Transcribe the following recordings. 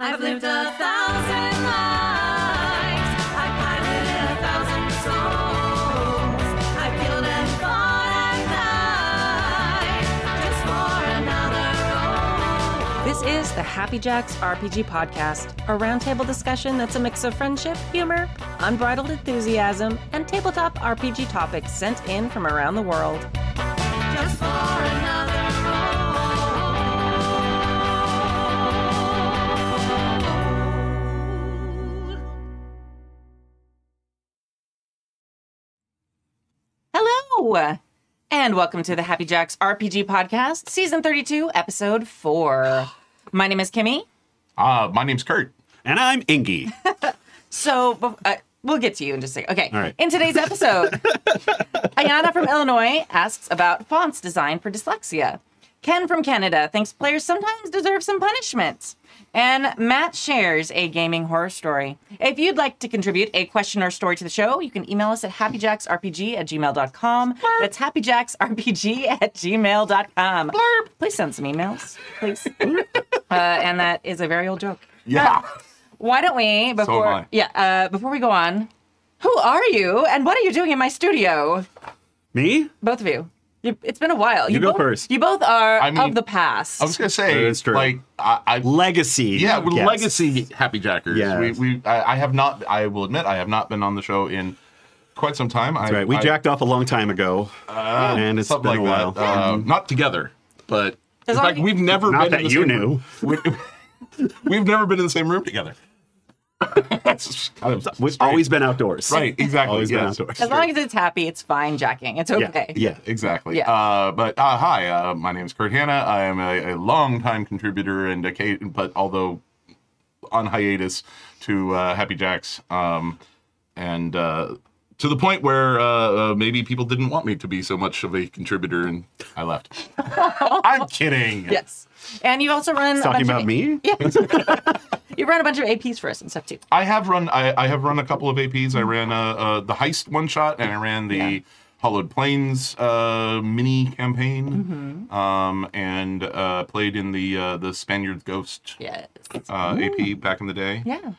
I've lived 1,000 lives. I've piloted 1,000 souls. I've killed and fought and died just for another role. This is the Happy Jacks RPG Podcast, a roundtable discussion that's a mix of friendship, humor, unbridled enthusiasm, and tabletop RPG topics sent in from around the world. Just for another role. Hello, and welcome to the Happy Jacks RPG Podcast, Season 32, Episode 4. My name is Kimmy. My name's Kurt. And I'm Ingy. So, we'll get to you in just a second. Okay, All right. In today's episode, Ayana from Illinois asks about fonts designed for dyslexia. Ken from Canada thinks players sometimes deserve some punishment. And Matt shares a gaming horror story. If you'd like to contribute a question or story to the show, you can email us at happyjacksrpg@gmail.com. That's happyjacksrpg@gmail.com. Blurb. Please send some emails, please. And that is a very old joke. Yeah. Why don't we, before we go on, who are you and what are you doing in my studio? Me? Both of you. It's been a while. You go both, first. You both are I mean, of the past. I was gonna say, That is true. like, I Legacy. yeah, we're Yes. legacy Happy Jackers. Yes. I have not. I will admit, I have not been on the show in quite some time. That's right. We jacked off a long time ago, and it's been something a like while. that. Not together, but As in long fact, as- we've never Not been. that in the you same knew. room. We've never been in the same room together. That's kind of We've strange. always been outdoors. right. Exactly. Always been yes. outdoors. As long as it's happy, it's fine jacking. It's okay. Yeah. Exactly. Yeah. Hi, my name is Kurt Hanna. I am a long-time contributor but although on hiatus to Happy Jacks, and to the point where maybe people didn't want me to be so much of a contributor, and I left. I'm kidding. Yes. And you've also run Talking a bunch about me? You've run a bunch of APs for us and stuff too. I have run. I have run a couple of APs. I ran the Heist one shot, and I ran the Hollowed Plains mini campaign, and played in the Spaniard's Ghost Yes. AP back in the day. Yeah.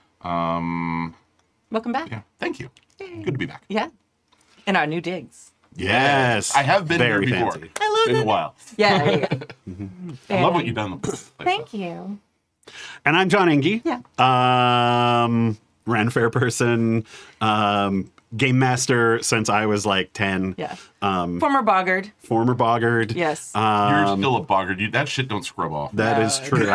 Welcome back. Yeah, thank you. Good to be back. Yeah. And our new digs. Yes. I have been Very here before. fancy. I love Been it. a while. Yeah. There you go. I love what you've done. Thank you. And I'm John Ingy. Yeah. Ran fair person. Game master since I was like 10. Yeah. Former Boggard. Former Boggard. Yes. You're still a boggard. That shit don't scrub off. That is true.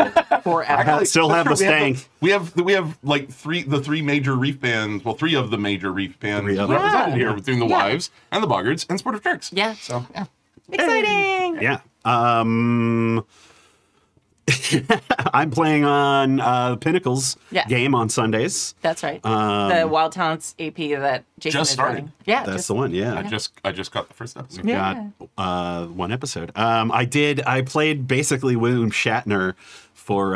Forever. I still have the stank. We have like the three major reef bands. Well, three of the major reef bands Three of them. represented Yeah. here between the Yeah. Wives and the Boggards and Sportive Turks. Yeah. So yeah. Exciting. Yeah. I'm playing on Pinnacles Yeah. game on Sundays. That's right. The Wild Talents AP that Jason Just is started. running. Yeah. That's the one, yeah. I just got the first episode. Yeah. Got one episode. I played basically William Shatner for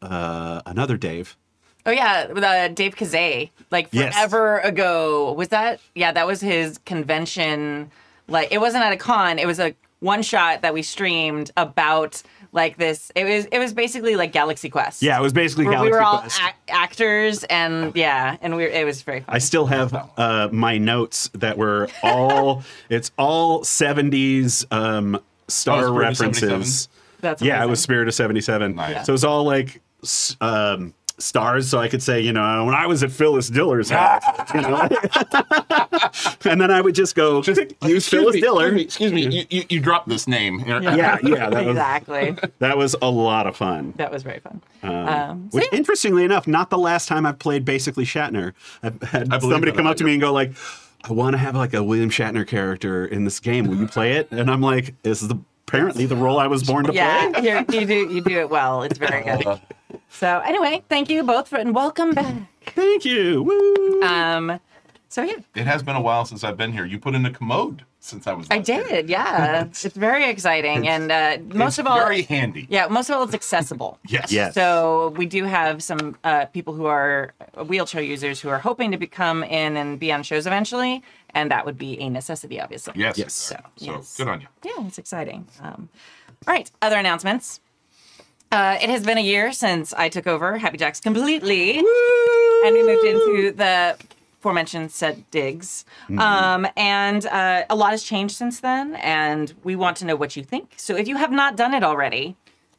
another Dave. Oh yeah, Dave Kazay, like Yes. forever ago. Was that? Yeah, that was his convention. Like it wasn't at a con. It was a one shot that we streamed about like this. It was basically like Galaxy Quest. Yeah, it was basically Where Galaxy we were all Quest. actors and it was very fun. I still have my notes that were all it's all 70s star Spirit of references. That's Yeah, it amazing. was Spirit of 77. Nice. So it was all like stars, so I could say, when I was at Phyllis Diller's house, and then I would just go use Phyllis Diller. Excuse me. You dropped this name. Yeah, Exactly. that was a lot of fun. That was very fun. Which, interestingly enough, not the last time I've played basically Shatner. I've had I believe somebody that come about up to you. me and go like, I want to have like a William Shatner character in this game. Will you play it? And I'm like, this is apparently the role I was born to play. Yeah, you do it well. It's very good. So anyway, thank you both and welcome back. Thank you. Woo. So yeah, It has been a while since I've been here. You put in a commode since I was. I last here. did. Yeah, it's very exciting and most It's of all, very handy. yeah, most of all, it's accessible. Yes. Yes. So we do have some people who are wheelchair users who are hoping to come in and be on shows eventually, and that would be a necessity, obviously. Yes. Yes. So yes. good on you. Yeah, it's exciting. All right, other announcements. It has been a year since I took over Happy Jacks completely, and we moved into the aforementioned said digs. And a lot has changed since then, and we want to know what you think. So if you have not done it already,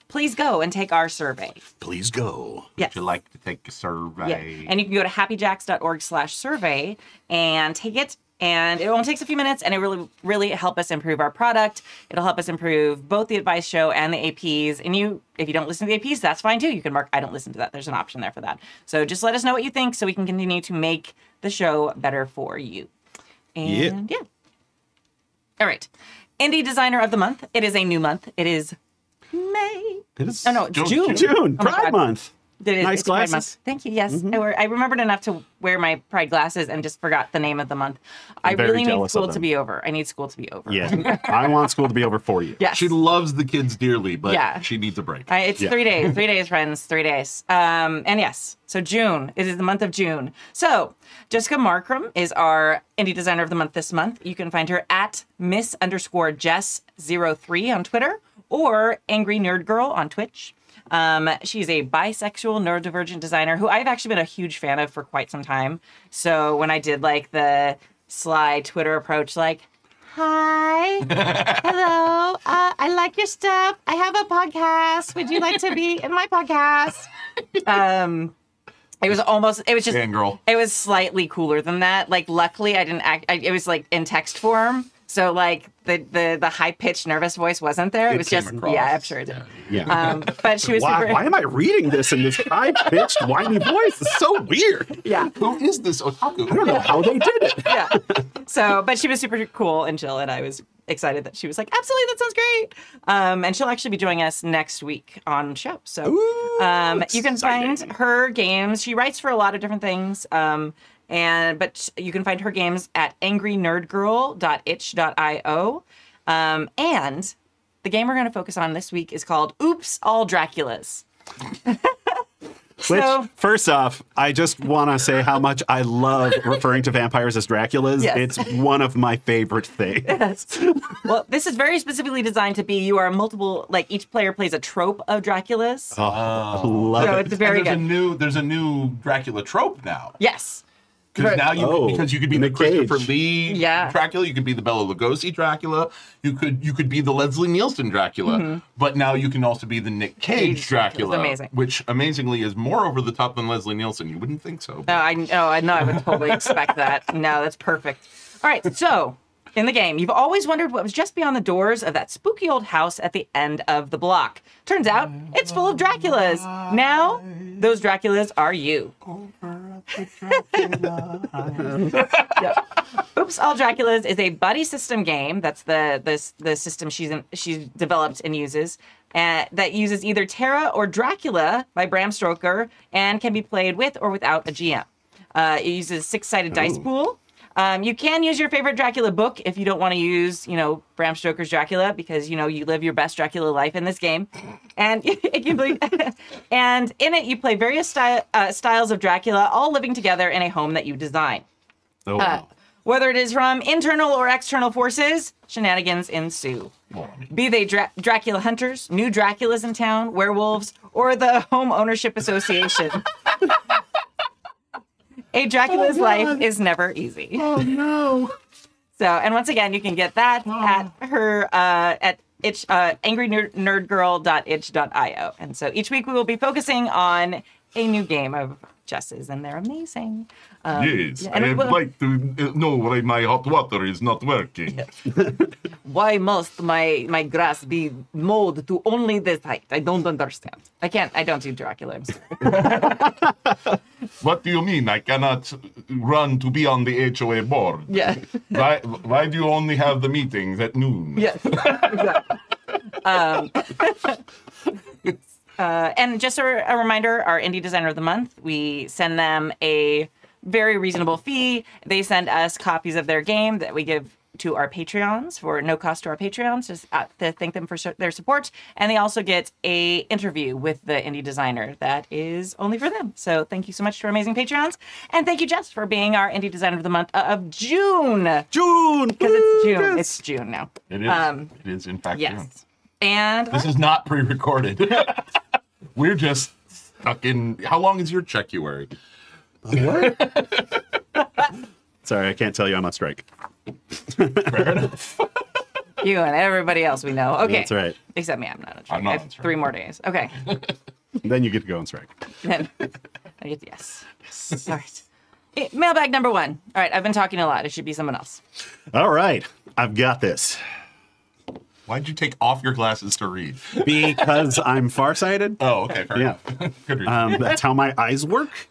please go and take our survey. Please go. Yes. Would you like to take a survey? Yeah. And you can go to happyjacks.org/survey and take it. And it only takes a few minutes, and it really help us improve our product. It'll help us improve both the advice show and the APs. And if you don't listen to the APs, that's fine too. You can mark, I don't listen to that. There's an option there for that. So just let us know what you think so we can continue to make the show better for you. And yeah. All right. Indie Designer of the Month. It is a new month. It is May. It is. Oh, no, it's June. June. Oh my Pride God. Month. It's Pride glasses. Month. Thank you. Yes, I remembered enough to wear my Pride glasses and just forgot the name of the month. I very really need jealous of school to them. be over. I need school to be over. Yeah. I want school to be over for you. Yes. She loves the kids dearly, but Yeah. she needs a break. It's Yeah. 3 days. 3 days, friends. 3 days. And yes, so June. It is the month of June. So Jessica Markram is our Indie Designer of the Month this month. You can find her at Miss_Jess03 on Twitter or Angry Nerd Girl on Twitch. She's a bisexual neurodivergent designer who I've actually been a huge fan of for quite some time. So when I did like the sly Twitter approach, like, hi, hello, I like your stuff. I have a podcast. Would you like to be in my podcast? It was just, Fangirl. it was slightly cooler than that. Like, luckily I didn't it was like in text form. So like the high pitched nervous voice wasn't there. It was came just, across. yeah, I'm sure it did. Yeah. But she was super, Why am I reading this in this high-pitched, whiny voice? It's so weird. yeah. Who is this otaku? I don't know how they did it. Yeah. So, but she was super cool and chill, and I was excited that she was like, absolutely, that sounds great. And she'll actually be joining us next week on the show. So you can find her games. She writes for a lot of different things. But you can find her games at angrynerdgirl.itch.io. And the game we're going to focus on this week is called Oops, All Draculas. Which, So- first off, I just want to say how much I love referring to vampires as Draculas. Yes. It's one of my favorite things. Well, this is very specifically designed to be you are multiple, like each player plays a trope of Draculas. Oh, I love So it. it's very And good. there's a new Dracula trope now. Yes. Because now because you could be the Nick Cage. Christopher Lee Yeah. Dracula, you could be the Bela Lugosi Dracula, you could be the Leslie Nielsen Dracula, but now you can also be the Nick Cage Dracula, It's amazing. which amazingly is more over the top than Leslie Nielsen. You wouldn't think so. No, I know. I would totally expect that. No, that's perfect. All right. So in the game, you've always wondered what was just beyond the doors of that spooky old house at the end of the block. Turns out it's full of Draculas. Now, those Draculas are you. Yeah. Oops, All Draculas is a buddy system game. That's the system she's developed and uses. That uses either Terra or Dracula by Bram Stoker and can be played with or without a GM. It uses a 6-sided dice pool. You can use your favorite Dracula book if you don't want to use, Bram Stoker's Dracula because, you live your best Dracula life in this game. And it can be, and in it, you play various styles of Dracula, all living together in a home that you design. Oh, wow. Whether it is from internal or external forces, shenanigans ensue. Be they Dracula hunters, new Draculas in town, werewolves, or the Home Ownership Association. A Dracula's life is never easy. Oh no! So, and once again, you can get that at her at angrynerdgirl.itch.io. And so each week we will be focusing on a new game of Jess's, and they're amazing. Yes, and I'd like to know why my hot water is not working. Why must my grass be mowed to only this height? I don't understand. I don't do Dracula. I'm sorry. What do you mean? I cannot run to be on the HOA board. Yeah. Why do you only have the meetings at noon? Yes. Exactly. And just a reminder, our Indie Designer of the Month, we send them a very reasonable fee. They send us copies of their game that we give to our Patreons for no cost to our Patreons, just to thank them for their support. And they also get a interview with the Indie Designer that is only for them. So thank you so much to our amazing Patreons. And thank you, Jess, for being our Indie Designer of the Month of June. June! Because it's June. Yes. It's June now. It is. It is in fact June. Yes. And This is not pre-recorded. We're just stuck in. How long is your Checuary? Sorry, I can't tell you I'm on strike. Fair enough. You and everybody else we know. Okay. That's right. Except me, I'm not on strike. I'm not I on have strike. 3 more days. Okay. Then you get to go on strike. Then I get yes. All right. Mailbag number 1. All right, I've been talking a lot. It should be someone else. All right, I've got this. Why'd you take off your glasses to read? Because I'm farsighted. Oh, okay, fair Yeah. enough. Good reason. That's how my eyes work.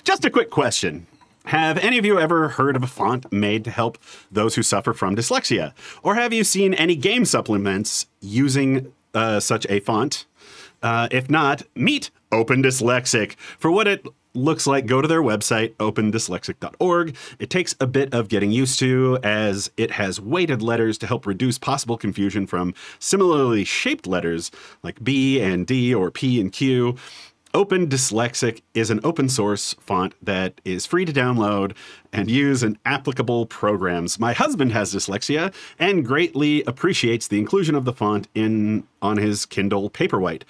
Just a quick question. Have any of you ever heard of a font made to help those who suffer from dyslexia? Or have you seen any game supplements using such a font? If not, meet Open Dyslexic. For what it looks like, go to their website, opendyslexic.org. It takes a bit of getting used to, as it has weighted letters to help reduce possible confusion from similarly shaped letters like B and D or P and Q. Open Dyslexic is an open source font that is free to download and use in applicable programs. My husband has dyslexia and greatly appreciates the inclusion of the font on his Kindle Paperwhite.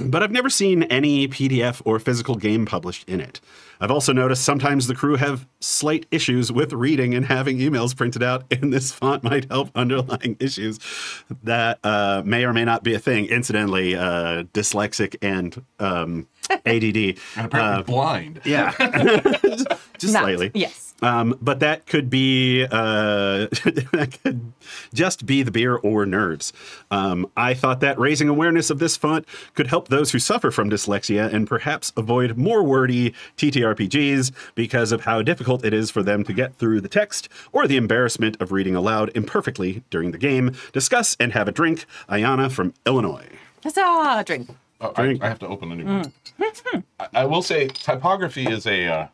But I've never seen any PDF or physical game published in it. I've also noticed sometimes the crew have slight issues with reading, and having emails printed out in this font might help underlying issues that may or may not be a thing. Incidentally, dyslexic and ADD. And apparently blind. Yeah. Just Not. slightly. Yes. But that could be that could just be the beer or nerves. I thought that raising awareness of this font could help those who suffer from dyslexia and perhaps avoid more wordy TTRPGs because of how difficult it is for them to get through the text or the embarrassment of reading aloud imperfectly during the game. Discuss and have a drink. Ayana from Illinois. Huzzah! Drink. Oh, I have to open a new one. I will say typography is a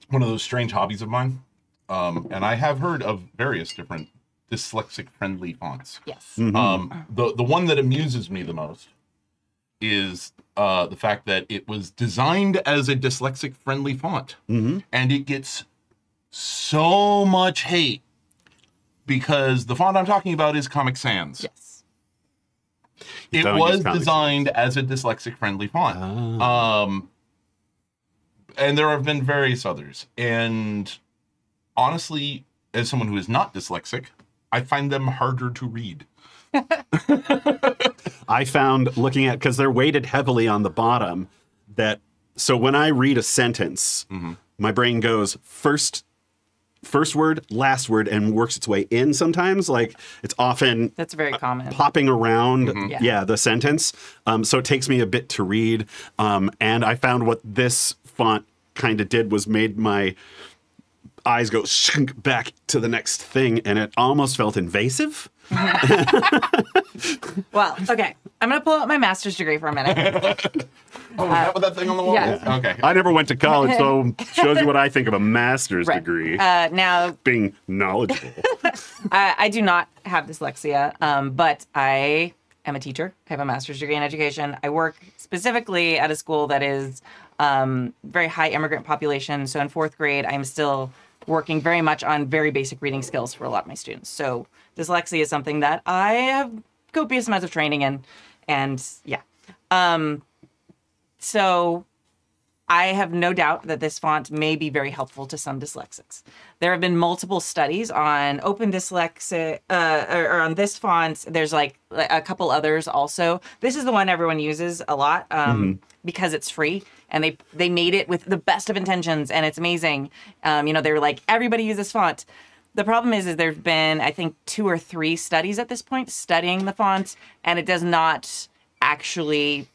one of those strange hobbies of mine. And I have heard of various different dyslexic-friendly fonts. Yes. The one that amuses me the most is the fact that it was designed as a dyslexic-friendly font. And it gets so much hate because the font I'm talking about is Comic Sans. Yes. It Don't was use Comic designed as a dyslexic-friendly font. And there have been various others. And honestly, as someone who is not dyslexic, I find them harder to read. I found looking at, because they're weighted heavily on the bottom, that so when I read a sentence, my brain goes first word, last word, and works its way in sometimes. Like it's often That's very common. popping around, Yeah. the sentence. So it takes me a bit to read. And I found what this font kind of did was made my eyes go shunk back to the next thing, and it almost felt invasive. Well, okay. I'm going to pull out my master's degree for a minute. Oh, is that what that thing on the wall yeah. is? Okay. I never went to college, so shows you what I think of a master's Right. degree. Now, Being knowledgeable. I do not have dyslexia, but I am a teacher. I have a master's degree in education. I work specifically at a school that is very high immigrant population. So in 4th grade, I'm still working very much on very basic reading skills for a lot of my students. So dyslexia is something that I have copious amounts of training in, and yeah. So I have no doubt that this font may be very helpful to some dyslexics. There have been multiple studies on Open Dyslexic, or on this font. There's like a couple others also. This is the one everyone uses a lot because it's free, and they made it with the best of intentions, and it's amazing. They were like, everybody use this font. The problem is there've been, I think, 2 or 3 studies at this point studying the font, and it does not actually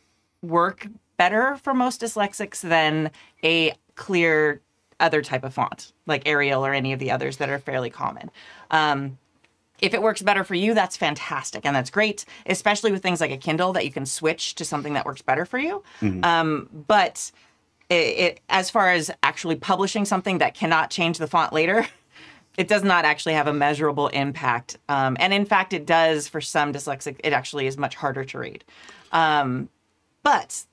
work better for most dyslexics than a clear other type of font, like Arial or any of the others that are fairly common. If it works better for you, that's fantastic, and that's great, especially with things like a Kindle that you can switch to something that works better for you. But it as far as actually publishing something that cannot change the font later, it does not actually have a measurable impact. And in fact, it does for some dyslexic. It actually is much harder to read. But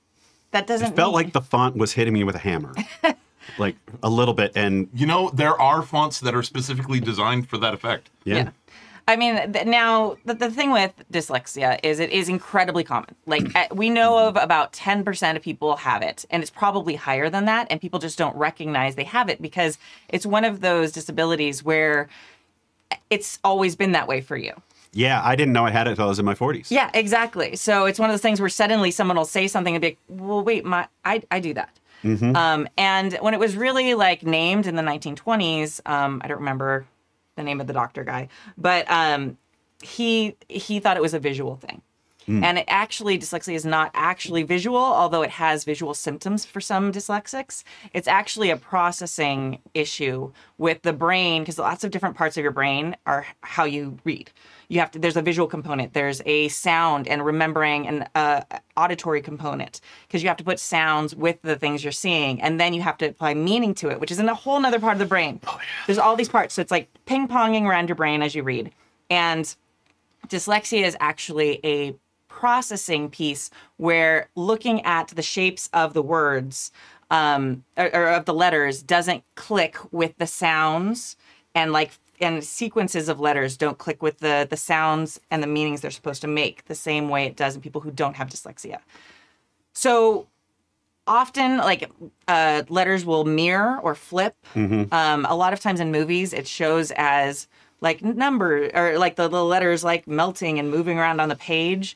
that doesn't It felt mean... like the font was hitting me with a hammer. Like a little bit. And You know, there are fonts that are specifically designed for that effect. yeah. I mean, now the thing with dyslexia is it is incredibly common. Like we know of about 10% of people have it, and it's probably higher than that. And people just don't recognize they have it because it's one of those disabilities where it's always been that way for you. Yeah, I didn't know I had it until I was in my 40s. Yeah, exactly. So it's one of those things where suddenly someone will say something and be like, well, wait, I do that. And when it was really like named in the 1920s, I don't remember the name of the doctor guy, but he thought it was a visual thing. And it actually, dyslexia is not actually visual, although it has visual symptoms for some dyslexics. It's actually a processing issue with the brain, because lots of different parts of your brain are how you read. You have to, there's a visual component, there's a sound and remembering and auditory component, because you have to put sounds with the things you're seeing, and then you have to apply meaning to it, which is in a whole nother part of the brain. Oh, yeah. There's all these parts, so it's like ping-ponging around your brain as you read. And dyslexia is actually a processing piece where looking at the shapes of the words or of the letters doesn't click with the sounds, and sequences of letters don't click with the sounds and the meanings they're supposed to make the same way it does in people who don't have dyslexia. So often, like, letters will mirror or flip. A lot of times in movies, it shows as like number or like the letters like melting and moving around on the page.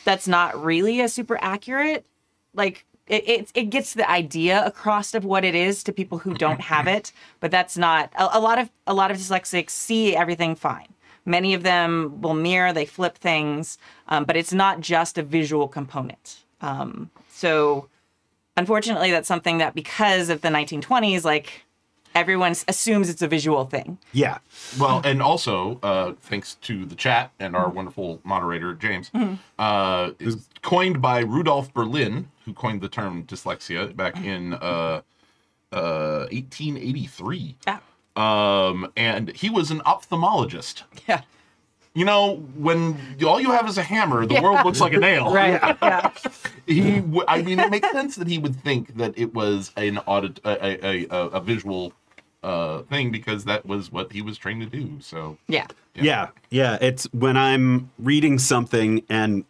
That's not really a super accurate. Like it gets the idea across of what it is to people who don't have it, but that's not a lot of dyslexics see everything fine. Many of them will mirror, they flip things, but it's not just a visual component. So unfortunately, that's something that because of the 1920s, like everyone assumes it's a visual thing. Yeah. Well, and also, thanks to the chat and our wonderful moderator, James, is coined by Rudolf Berlin, who coined the term dyslexia back in 1883. Yeah. And he was an ophthalmologist. Yeah. You know, when all you have is a hammer, the world looks like a nail. Right. Yeah. I mean, it makes sense that he would think that it was a visual thing, because that was what he was trained to do. So Yeah. Yeah. It's when I'm reading something, and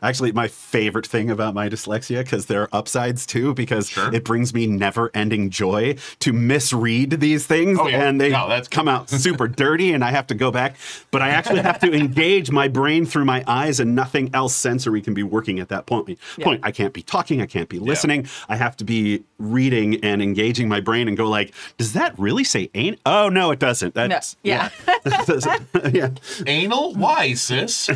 actually my favorite thing about my dyslexia, because there are upsides too, because it brings me never-ending joy to misread these things, and they come out super dirty, and I have to go back. But I actually have to engage my brain through my eyes, and nothing else sensory can be working at that point. I can't be talking, I can't be listening. I have to be reading and engaging my brain and go like, does that really say ain't? Oh, no, it doesn't. That's, yeah. Anal? Why, sis?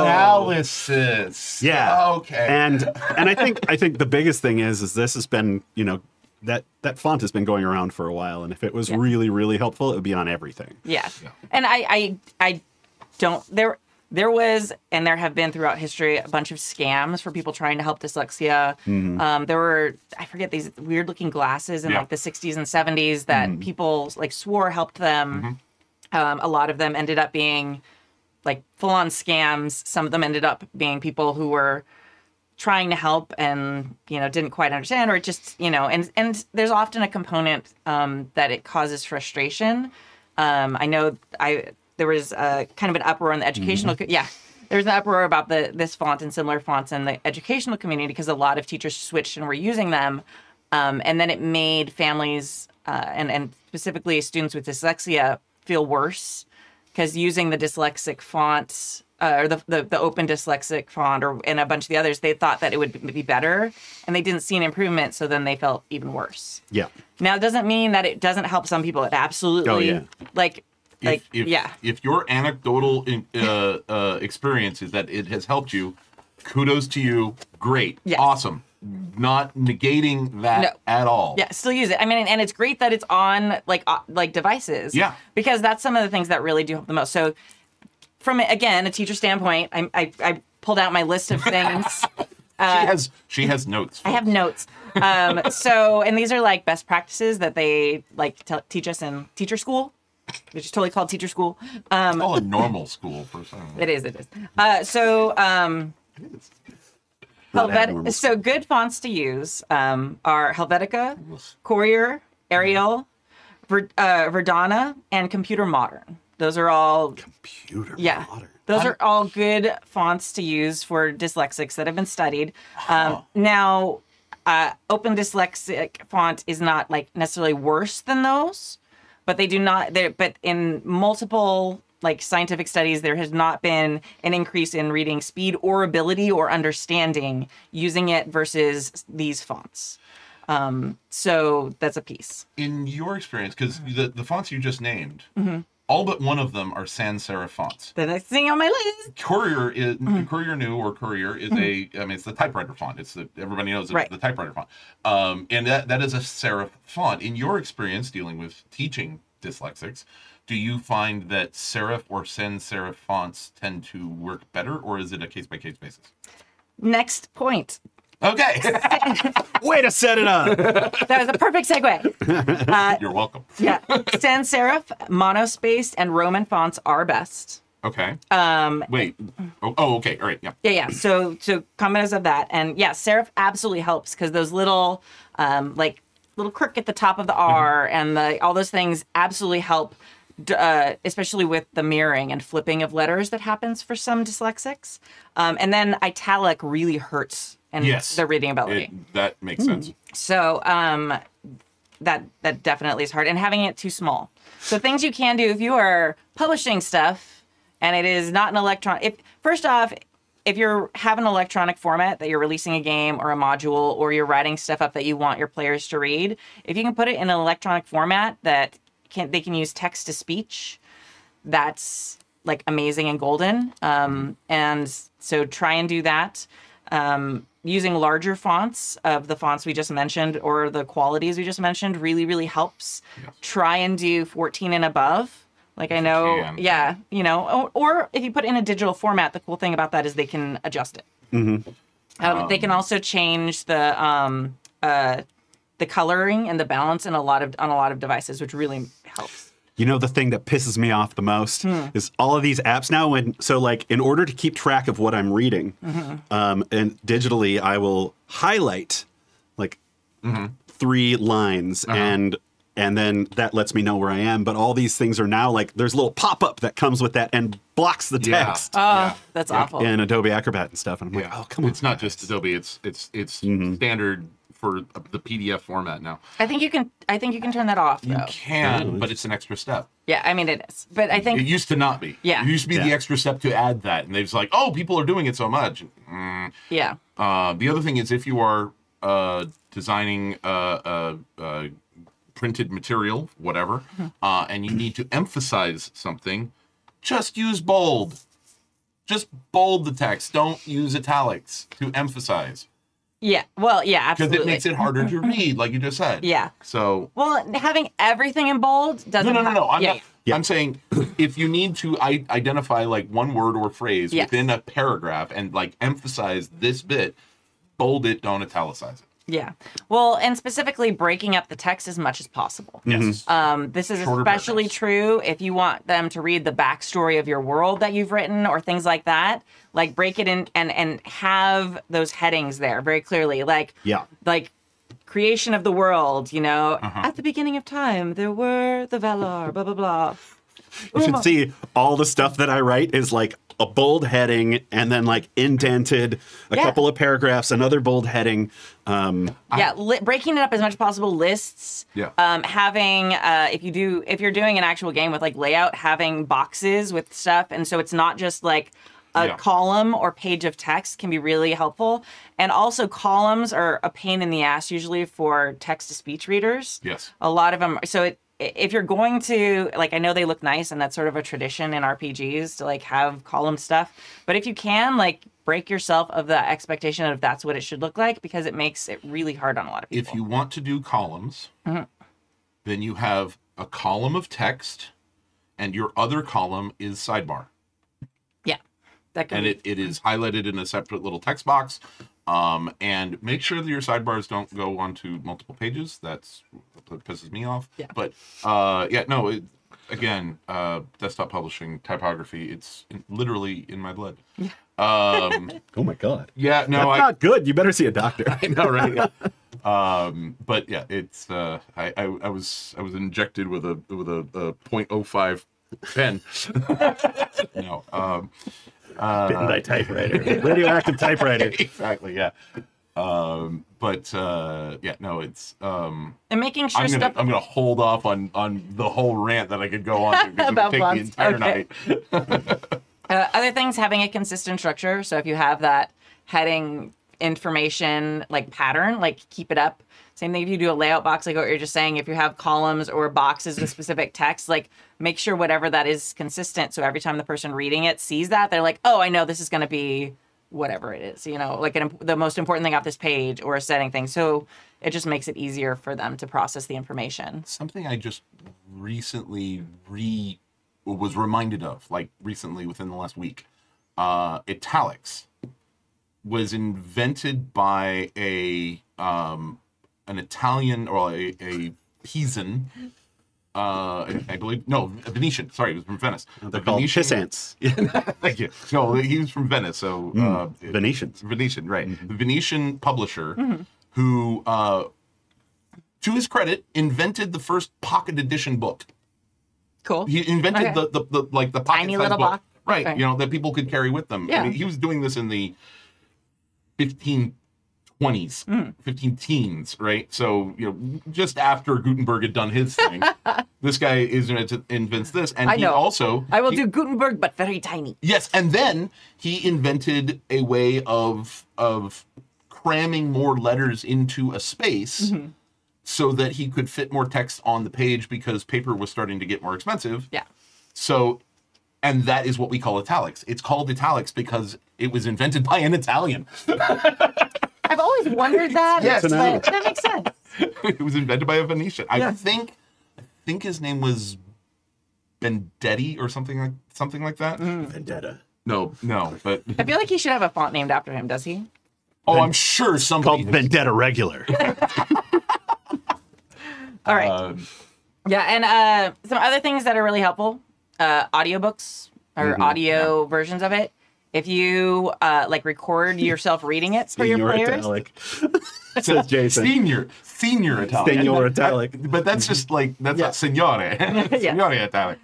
Analysis. Yeah. Okay. And I think the biggest thing is this has been, you know, that font has been going around for a while, and if it was really, really helpful, it would be on everything. Yeah. And I don't there was, and there have been throughout history, a bunch of scams for people trying to help dyslexia. There were, I forget, these weird looking glasses in like the 60s and 70s that people like swore helped them. A lot of them ended up being like full-on scams. Some of them ended up being people who were trying to help and, you know, didn't quite understand, or just, you know, and there's often a component that it causes frustration. I know there was kind of an uproar in the educational, there's an uproar about this font and similar fonts in the educational community, because a lot of teachers switched and were using them. And then it made families and specifically students with dyslexia feel worse, because using the dyslexic font or the open dyslexic font and a bunch of the others, they thought that it would be better, and they didn't see an improvement, so then they felt even worse. Yeah. Now, it doesn't mean that it doesn't help some people. It absolutely, if your anecdotal experience is that it has helped you, kudos to you. Great. Yes. Awesome. Not negating that at all. Yeah, still use it. I mean, and it's great that it's on like devices. Yeah. Because that's some of the things that really do help the most. So from, again, a teacher standpoint, I pulled out my list of things. She has notes. I have notes. And these are like best practices that they like teach us in teacher school, which is totally called teacher school. It's called a normal school for some. It is. So good fonts to use are Helvetica, Courier, Arial, Verdana and Computer Modern. Those are all Computer yeah. modern. Those are all good fonts to use for dyslexics that have been studied. Now, Open Dyslexic font is not like necessarily worse than those, but they do not. But in multiple like scientific studies, there has not been an increase in reading speed or ability or understanding using it versus these fonts. So that's a piece. In your experience, because the fonts you just named, all but one of them are sans serif fonts. The next thing on my list. Courier is Courier New or Courier is it's the typewriter font. Everybody knows it's Right. the typewriter font. And that is a serif font. In your experience dealing with teaching dyslexics, do you find that serif or sans serif fonts tend to work better, or is it a case by case basis? Next point. Okay. Way to set it up. That was a perfect segue. You're welcome. Yeah. Sans serif, monospaced, and Roman fonts are best. Okay. Wait. Oh, okay. All right. Yeah. Yeah. So comments of that. And yeah, serif absolutely helps because those little like little crook at the top of the R and all those things absolutely help, especially with the mirroring and flipping of letters that happens for some dyslexics. And then italic really hurts and Yes. the reading ability. That makes sense. So that definitely is hard, and having it too small. So things you can do if you are publishing stuff and it is not an electronic. First off, if you have an electronic format that you're releasing a game or a module, or you're writing stuff up that you want your players to read, if you can put it in an electronic format that they can use text to speech, that's like amazing and golden. And so try and do that. Using larger fonts of the fonts we just mentioned or the qualities we just mentioned really, really helps. Yes. Try and do 14 and above. Like I know, can. yeah, you know, or if you put it in a digital format, the cool thing about that is they can adjust it. They can also change the coloring and the balance on a lot of devices, which really helps. You know, the thing that pisses me off the most is all of these apps now. In order to keep track of what I'm reading, and digitally, I will highlight like 3 lines, and then that lets me know where I am. But all these things are now like there's a little pop-up that comes with that and blocks the text That's awful. in Adobe Acrobat and stuff. And I'm like, oh, come on. It's not just Adobe. It's standard for the PDF format now. I think you can turn that off though. You can, but it's an extra step. Yeah, I mean it is. But I It think used to not be. Yeah. It used to be the extra step to add that. And they're just like, oh, people are doing it so much. yeah. The other thing is if you are designing printed material, whatever, and you need to emphasize something, just use bold. Just bold the text. Don't use italics to emphasize. Yeah. Well, yeah, Because absolutely. it makes it harder to read, like you just said. Yeah. So Well, having everything in bold doesn't No. Yeah. I'm saying if you need to identify like one word or phrase Yes. within a paragraph and like emphasize this bit, bold it, don't italicize it. Yeah. Well, and specifically breaking up the text as much as possible. Yes. This is Shorter especially paragraphs. true if you want them to read the backstory of your world that you've written or things like that. Like break it in and have those headings there very clearly. Like creation of the world, you know, at the beginning of time, there were the Valar, blah, blah, blah. You should see all the stuff that I write is like a bold heading and then like indented a couple of paragraphs, another bold heading. Breaking it up as much as possible. Lists. Yeah. Having if you're doing an actual game with like layout, having boxes with stuff, and so it's not just like a column or page of text can be really helpful. And also columns are a pain in the ass usually for text to speech readers. Yes. A lot of them. So if you're going to, like, I know they look nice and that's sort of a tradition in RPGs to like have column stuff, but if you can, like, break yourself of the expectation of that's what it should look like, because it makes it really hard on a lot of people. If you want to do columns, then you have a column of text and your other column is sidebar. Yeah. That could And be. it is highlighted in a separate little text box. And make sure that your sidebars don't go onto multiple pages. That pisses me off. Yeah. But desktop publishing, typography, it's literally in my blood. Oh my God. Yeah, no, That's not good. You better see a doctor. I know, right? But yeah, it's I was injected with a .05 pen. No. Bitten by typewriter. Radioactive typewriter. Exactly. Yeah. But yeah, no, it's And making sure I'm stuff. gonna hold off on the whole rant that I could go on to because it would About take the fonts. entire Okay. night. Other things, having a consistent structure. So if you have that heading information like pattern, like keep it up. Same thing if you do a layout box, like what you're just saying, if you have columns or boxes with specific text, like make sure whatever that is consistent. So every time the person reading it sees that, they're like, oh, I know this is going to be whatever it is, like the most important thing off this page or a setting thing. So it just makes it easier for them to process the information. Something I just recently was reminded of, like recently within the last week. Italics was invented by an Italian or a Pisan. I believe a Venetian. Sorry, he was from Venice. They're called pissants. Thank you. No, he was from Venice. So Venetians. Venetian, right? Mm-hmm. The Venetian publisher who, to his credit, invented the first pocket edition book. Cool. He invented Okay. the pocket Tiny size little book, box. right? Okay. That people could carry with them. Yeah. I mean, he was doing this in the 1520s, 15 teens, right? So just after Gutenberg had done his thing, this guy invents this, and I he know. also I will do Gutenberg, but very tiny. yes, and then he invented a way of cramming more letters into a space. So that he could fit more text on the page because paper was starting to get more expensive. Yeah. So, and that is what we call italics. It's called italics because it was invented by an Italian. I've always wondered that. Yes. but that makes sense. It was invented by a Venetian. Yeah. I think his name was Bendetti or something like that. Vendetta. No, but I feel like he should have a font named after him, does he? I'm sure somebody. Called Vendetta Regular. All right. Yeah, and some other things that are really helpful, audiobooks or audio versions of it. If you record yourself reading it for your Senior players. Italic. Says Jason. Senior Italian. Senior Italic. But that's just like not signore. Signore Italic.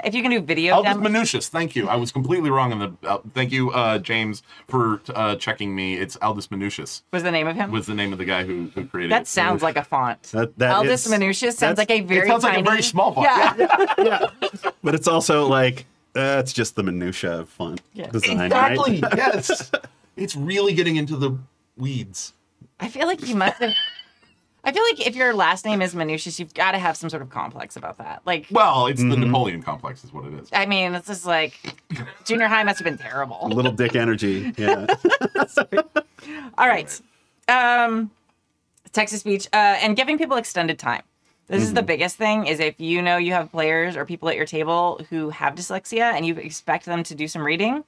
If you can do video Aldous demos. Manutius, thank you. I was completely wrong on the. Thank you, James, for checking me. It's Aldous Manutius Was the name of him? was the name of the guy who created That it. sounds like a font. That Aldous is- Manutius sounds like a very It sounds like tiny, a very small font. Yeah. But it's also like, it's just the minutia of font Yeah. design, Exactly. right? Yes. It's really getting into the weeds. I feel like you must have. I feel like if your last name is Manutius, you've got to have some sort of complex about that. Like, Well, it's the Napoleon complex, is what it is. I mean, it's just like junior high must have been terrible. Little dick energy. Yeah. All right. Text to speech and giving people extended time. This is the biggest thing is if you know you have players or people at your table who have dyslexia and you expect them to do some reading,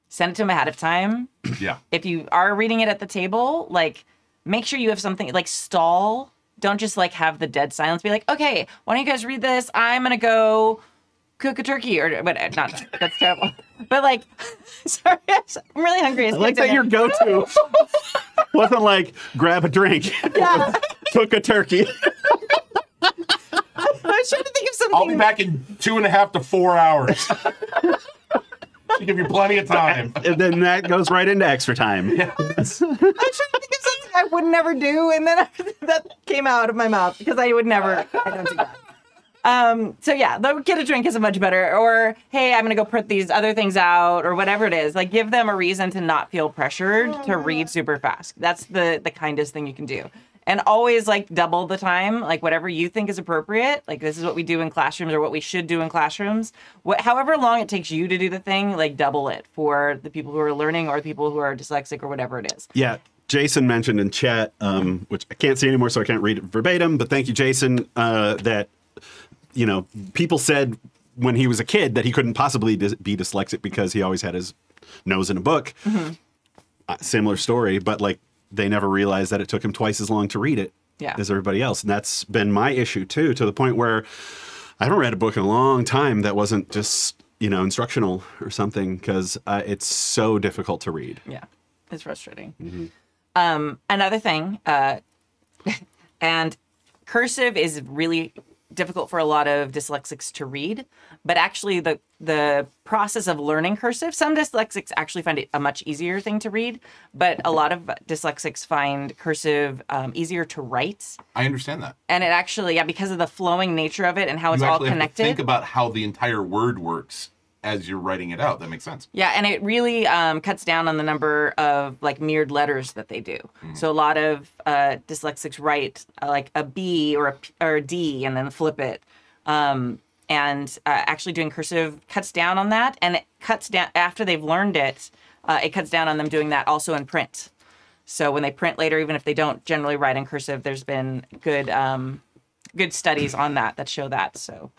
send it to them ahead of time. Yeah. If you are reading it at the table, like make sure you have something like stall. Don't just like have the dead silence. Be like, okay, why don't you guys read this? I'm going to go cook a turkey or but not that. That's terrible. But like, sorry, I'm really hungry. I like that your go-to wasn't like, grab a drink, Yeah. cook a turkey. I was trying to think of something. I'll be back in 2.5 to 4 hours. To give you plenty of time. And then that goes right into extra time. I was trying to think of something I would never do, and then that came out of my mouth because I would never. I don't do that. So yeah, the get a drink is a much better. Or hey, I'm gonna go put these other things out, or whatever it is. Like give them a reason to not feel pressured to read super fast. That's the kindest thing you can do. And always like double the time, like whatever you think is appropriate. Like this is what we do in classrooms or what we should do in classrooms. However long it takes you to do the thing, like double it for the people who are learning or the people who are dyslexic or whatever it is. Yeah. Jason mentioned in chat, which I can't see anymore, so I can't read it verbatim, but thank you, Jason, that, people said when he was a kid that he couldn't possibly be dyslexic because he always had his nose in a book. Similar story, but like, they never realized that it took him twice as long to read it as everybody else. And that's been my issue too, to the point where I haven't read a book in a long time that wasn't just, instructional or something, because it's so difficult to read. Yeah, it's frustrating. Another thing, And cursive is really difficult for a lot of dyslexics to read, but actually the process of learning cursive, some dyslexics actually find it a much easier thing to read, but a lot of dyslexics find cursive easier to write. I understand that. And it actually, yeah, because of the flowing nature of it and how it's You all actually have to connected. think about how the entire word works as you're writing it out. That makes sense. Yeah, and it really cuts down on the number of like mirrored letters that they do. So a lot of dyslexics write like a B or a D and then flip it. Actually doing cursive cuts down on that, and it cuts down after they've learned it. It cuts down on them doing that also in print. So when they print later, even if they don't generally write in cursive, there's been good studies on that show that. So.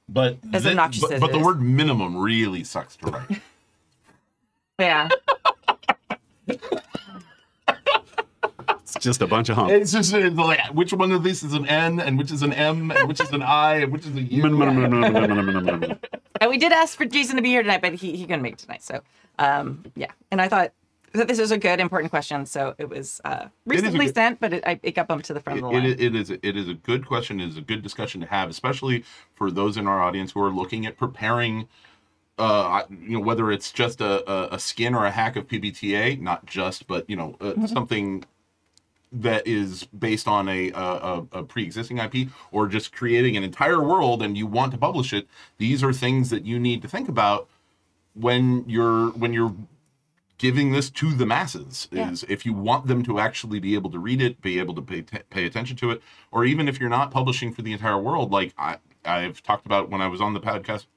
But As obnoxious as but it the is. word minimum really sucks to write. Yeah. It's just a bunch of hump. It's just like which one of these is an N and which is an M and which is an I and which is a U. And we did ask for Jason to be here tonight, but he couldn't make it tonight. So, yeah. And I thought that this was a good, important question. So it was recently sent, but it got bumped to the front of the line. It is a good question. It is a good discussion to have, especially for those in our audience who are looking at preparing, whether it's just a skin or a hack of PBTA, not just, but something that is based on a pre-existing IP, or just creating an entire world and you want to publish it. These are things that you need to think about when you're giving this to the masses. Is if you want them to actually be able to read it, be able to pay attention to it, or even if you're not publishing for the entire world, like I've talked about when I was on the podcast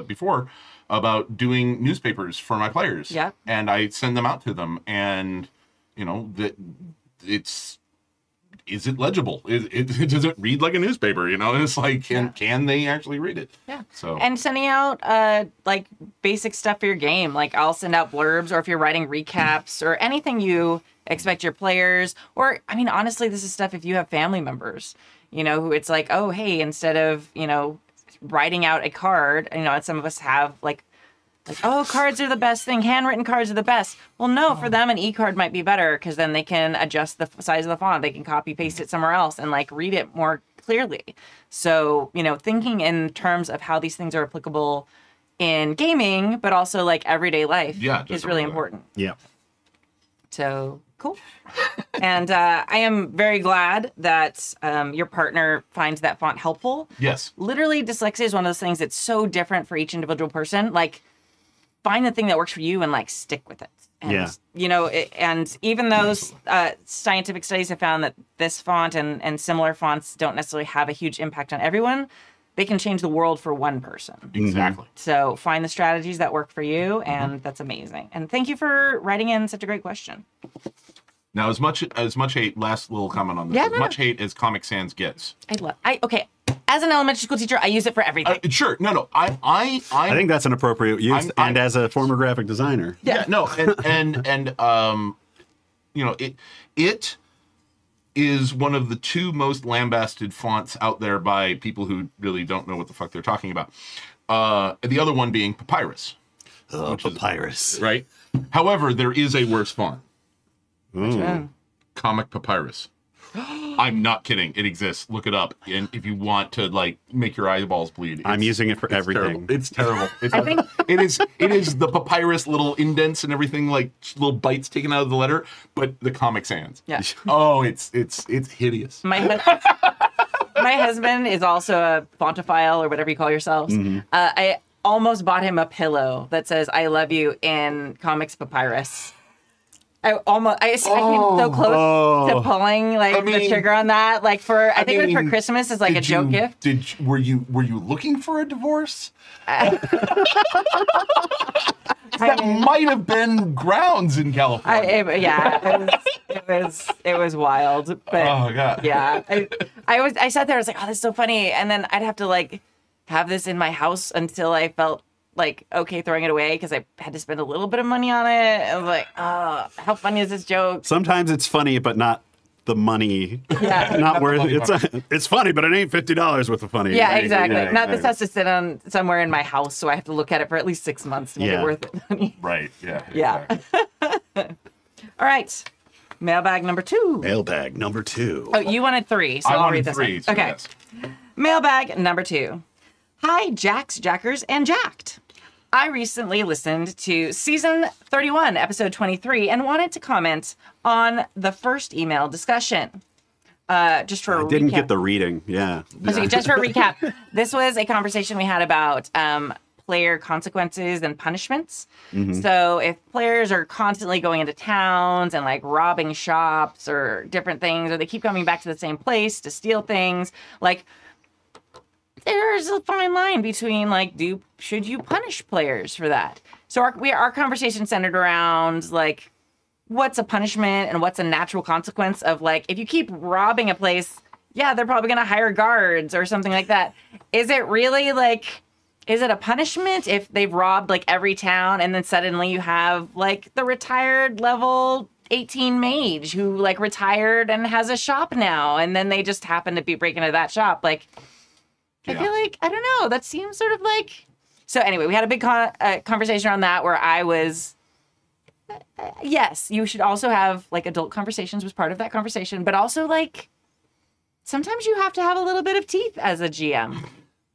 before about doing newspapers for my players. Yeah. And I send them out to them, and that is it legible? Does it read like a newspaper? And it's like, can they actually read it? Yeah. So And sending out like basic stuff for your game. Like I'll send out blurbs, or if you're writing recaps or anything you expect your players, or I mean, honestly, this is stuff if you have family members, who it's like, oh, hey, instead of, writing out a card, some of us have like, oh, cards are the best thing. Handwritten cards are the best. Well, no, for them, an e-card might be better because then they can adjust the size of the font. They can copy paste it somewhere else and like read it more clearly. So, thinking in terms of how these things are applicable in gaming, but also like everyday life is really important. Yeah. So cool. And I am very glad that your partner finds that font helpful. yes, Literally, dyslexia is one of those things that's so different for each individual person. Like, find the thing that works for you and like stick with it. And, and even those scientific studies have found that this font and similar fonts don't necessarily have a huge impact on everyone. They can change the world for one person. exactly. So find the strategies that work for you, and that's amazing. And thank you for writing in such a great question. Now, as much hate, last little comment on this, Yeah, as no. much hate as Comic Sans gets. Okay. As an elementary school teacher, I use it for everything. Sure, no, I think that's an appropriate use, and as a former graphic designer. Yeah, no, and it is one of the two most lambasted fonts out there by people who really don't know what the fuck they're talking about. The other one being Papyrus. Oh, Papyrus. Right? However, there is a worse font. Yeah. Comic Papyrus. I'm not kidding. It exists. Look it up. And if you want to like make your eyeballs bleed, I'm using it for everything. It's terrible. It's I think- it is the papyrus little indents and everything, like little bites taken out of the letter, but the Comic Sans. Yeah. Oh, it's hideous. My husband is also a fontophile, or whatever you call yourselves. I almost bought him a pillow that says "I love you" in Comics Papyrus. I came so close to pulling like the trigger on that. Like I think it was for Christmas as like a joke gift. Were you looking for a divorce? That might have been grounds in California. It was wild. But Oh god. yeah, I sat there. I was like, oh, that's so funny. And then I'd have to like have this in my house until I felt like okay throwing it away because I had to spend a little bit of money on it. I was like, oh, how funny is this joke? Sometimes it's funny, but not the money. Yeah. Not worth it. It's funny, but it ain't $50 worth of funny. Yeah, Right? exactly. Yeah, Not this has to sit on somewhere in my house, so I have to look at it for at least 6 months to make Yeah. it worth it. Right. Yeah. Yeah. exactly. All right. Mailbag number 2. Mailbag number 2. Oh, you wanted 3, so I I'll wanted read this 3. one. So Okay. yes. Mailbag number 2. Hi, Jacks, Jackers, and Jacked. I recently listened to season 31, episode 23, and wanted to comment on the first email discussion. Just for a Didn't recap. get the reading. Yeah. Okay, just for a recap, this was a conversation we had about player consequences and punishments. So if players are constantly going into towns and like robbing shops or different things, or they keep coming back to the same place to steal things, like there's a fine line between like, should you punish players for that? So our conversation centered around like, what's a punishment and what's a natural consequence of like, if you keep robbing a place, yeah, they're probably going to hire guards or something like that. Is it really like, is it a punishment if they've robbed like every town and then suddenly you have like the retired level 18 mage who like retired and has a shop now and then they just happen to be breaking into that shop? Like, I feel like, I don't know, that seems sort of like... So anyway, we had a big conversation around that where I was... yes, you should also have like adult conversations was part of that conversation, but also like sometimes you have to have a little bit of teeth as a GM.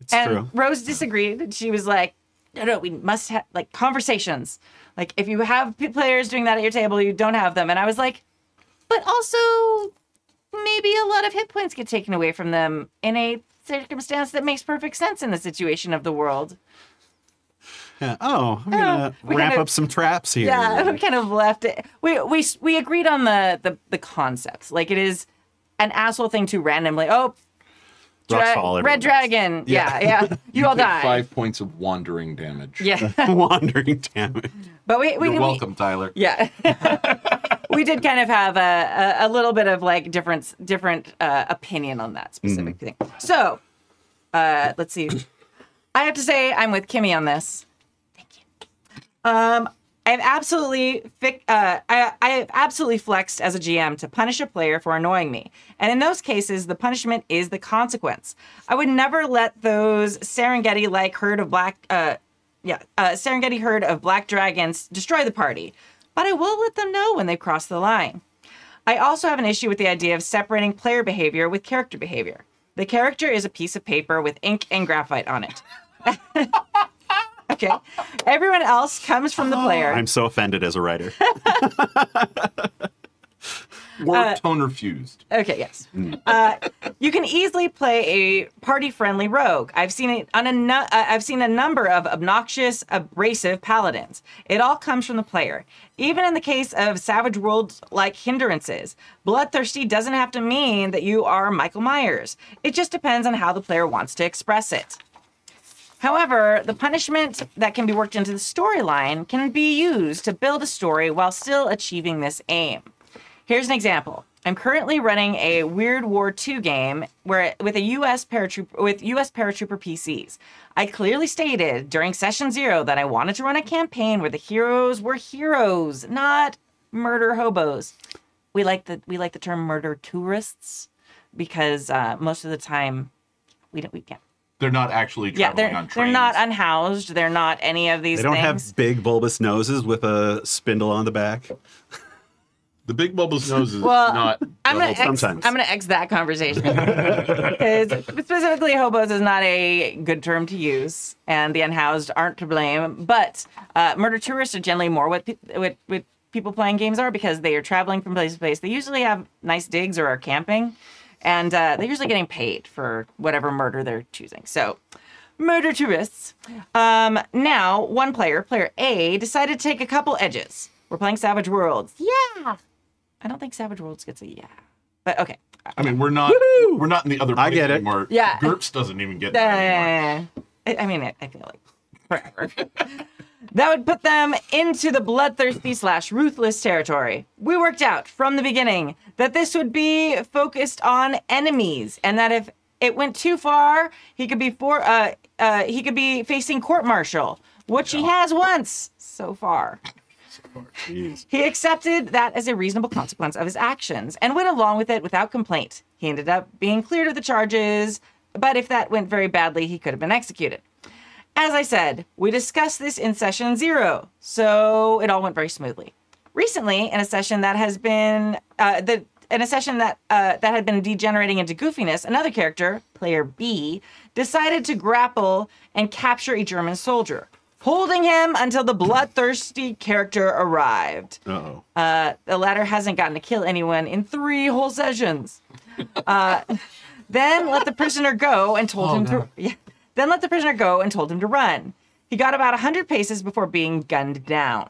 It's And true. Rose disagreed. She was like, no, we must have like conversations. Like if you have players doing that at your table, you don't have them. And I was like, but also maybe a lot of hit points get taken away from them in a circumstance that makes perfect sense in the situation of the world. Yeah. Oh, I'm gonna we wrap kinda- up some traps here. Yeah, we kind of left it. We agreed on the concepts. Like it is an asshole thing to randomly, Rocks fall red everywhere. dragon. Yeah. You all take die. 5 points of wandering damage. Yeah. Wandering damage. But we You're welcome, Tyler. Yeah. We did kind of have a little bit of like different opinion on that specific thing. So, let's see. I have to say I'm with Kimmy on this. Thank you. I've absolutely I have absolutely flexed as a GM to punish a player for annoying me, and in those cases, the punishment is the consequence. I would never let those Serengeti-like herd of Serengeti herd of black dragons destroy the party, but I will let them know when they cross the line. I also have an issue with the idea of separating player behavior with character behavior. The character is a piece of paper with ink and graphite on it. Okay. Everyone else comes from the player. I'm so offended as a writer. Or tone refused. Okay, yes. You can easily play a party-friendly rogue. I've seen it on I've seen a number of obnoxious, abrasive paladins. It all comes from the player. Even in the case of Savage Worlds-like hindrances, bloodthirsty doesn't have to mean that you are Michael Myers. It just depends on how the player wants to express it. However, the punishment that can be worked into the storyline can be used to build a story while still achieving this aim. Here's an example. I'm currently running a Weird War II game with US paratrooper PCs. I clearly stated during session 0 that I wanted to run a campaign where the heroes were heroes, not murder hobos. We like the term murder tourists because most of the time we can't. They're not actually traveling on trains. They're not unhoused. They're not any of these They don't things. have big bulbous noses with a spindle on the back. The big bulbous nose is Well, not. I'm gonna sometimes. X that conversation because specifically hobos is not a good term to use, and the unhoused aren't to blame. But murder tourists are generally more what people playing games are because they are traveling from place to place. They usually have nice digs or are camping, and they're usually getting paid for whatever murder they're choosing. So. Murder tourists. Now, one player A, decided to take a couple edges. We're playing Savage Worlds. Yeah. I don't think Savage Worlds gets a yeah. But okay. I mean, we're not. We're not in the other place get it. anymore. Yeah. GURPS doesn't even get that anymore. I mean, I feel like forever. That would put them into the bloodthirsty/ruthless territory. We worked out from the beginning that this would be focused on enemies, and that if it went too far, he could be facing court-martial, which he has once so far. Jeez. He accepted that as a reasonable consequence of his actions and went along with it without complaint. He ended up being cleared of the charges, but if that went very badly, he could have been executed. As I said, we discussed this in session 0, so it all went very smoothly. Recently, in a session that has been in a session that had been degenerating into goofiness, another character, player B, decided to grapple and capture a German soldier, holding him until the bloodthirsty character arrived. Uh-oh. The latter hasn't gotten to kill anyone in 3 whole sessions. Then let the prisoner go and told him to. Yeah, then let the prisoner go and told him to run. He got about 100 paces before being gunned down.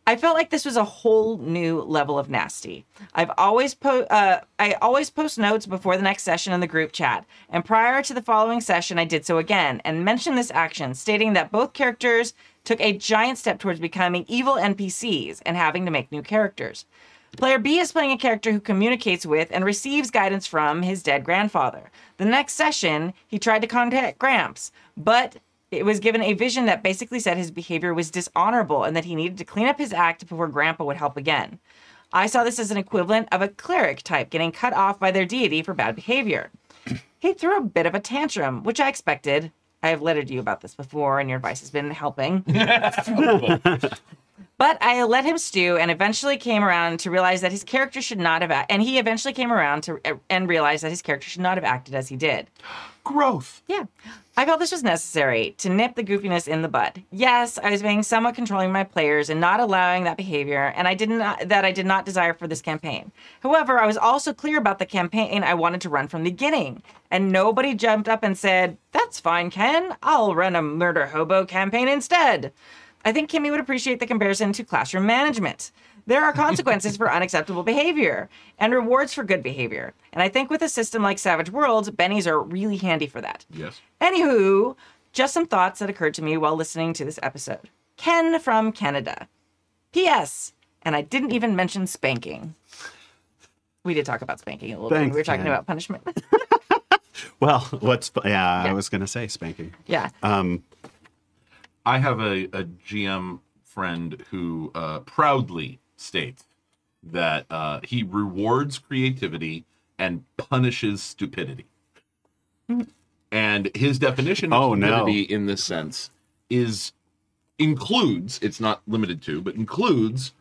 I felt like this was a whole new level of nasty. I always post notes before the next session in the group chat, and prior to the following session, I did so again and mentioned this action, stating that both characters took a giant step towards becoming evil NPCs and having to make new characters. Player B is playing a character who communicates with and receives guidance from his dead grandfather. The next session, he tried to contact Gramps, but it was given a vision that basically said his behavior was dishonorable and that he needed to clean up his act before Grandpa would help again. I saw this as an equivalent of a cleric type getting cut off by their deity for bad behavior. He threw a bit of a tantrum, which I expected. I have lettered you about this before, and your advice has been helping. But I let him stew and eventually came around to realize that his character should not have realized that his character should not have acted as he did. Growth. Yeah. I felt this was necessary to nip the goofiness in the bud. Yes, I was being somewhat controlling my players and not allowing that behavior, and I did not desire for this campaign. However, I was also clear about the campaign I wanted to run from the beginning, and nobody jumped up and said, "That's fine, Ken. I'll run a murder hobo campaign instead." I think Kimmy would appreciate the comparison to classroom management. There are consequences for unacceptable behavior and rewards for good behavior. And I think with a system like Savage Worlds, bennies are really handy for that. Yes. Anywho, just some thoughts that occurred to me while listening to this episode. Ken from Canada. P.S. And I didn't even mention spanking. We did talk about spanking a little bit. Thanks, We were talking Ken. about punishment. Well, I was going to say spanking. Yeah. I have a GM friend who proudly states that he rewards creativity and punishes stupidity. And his definition of Oh, no. stupidity in this sense includes, it's not limited to, but includes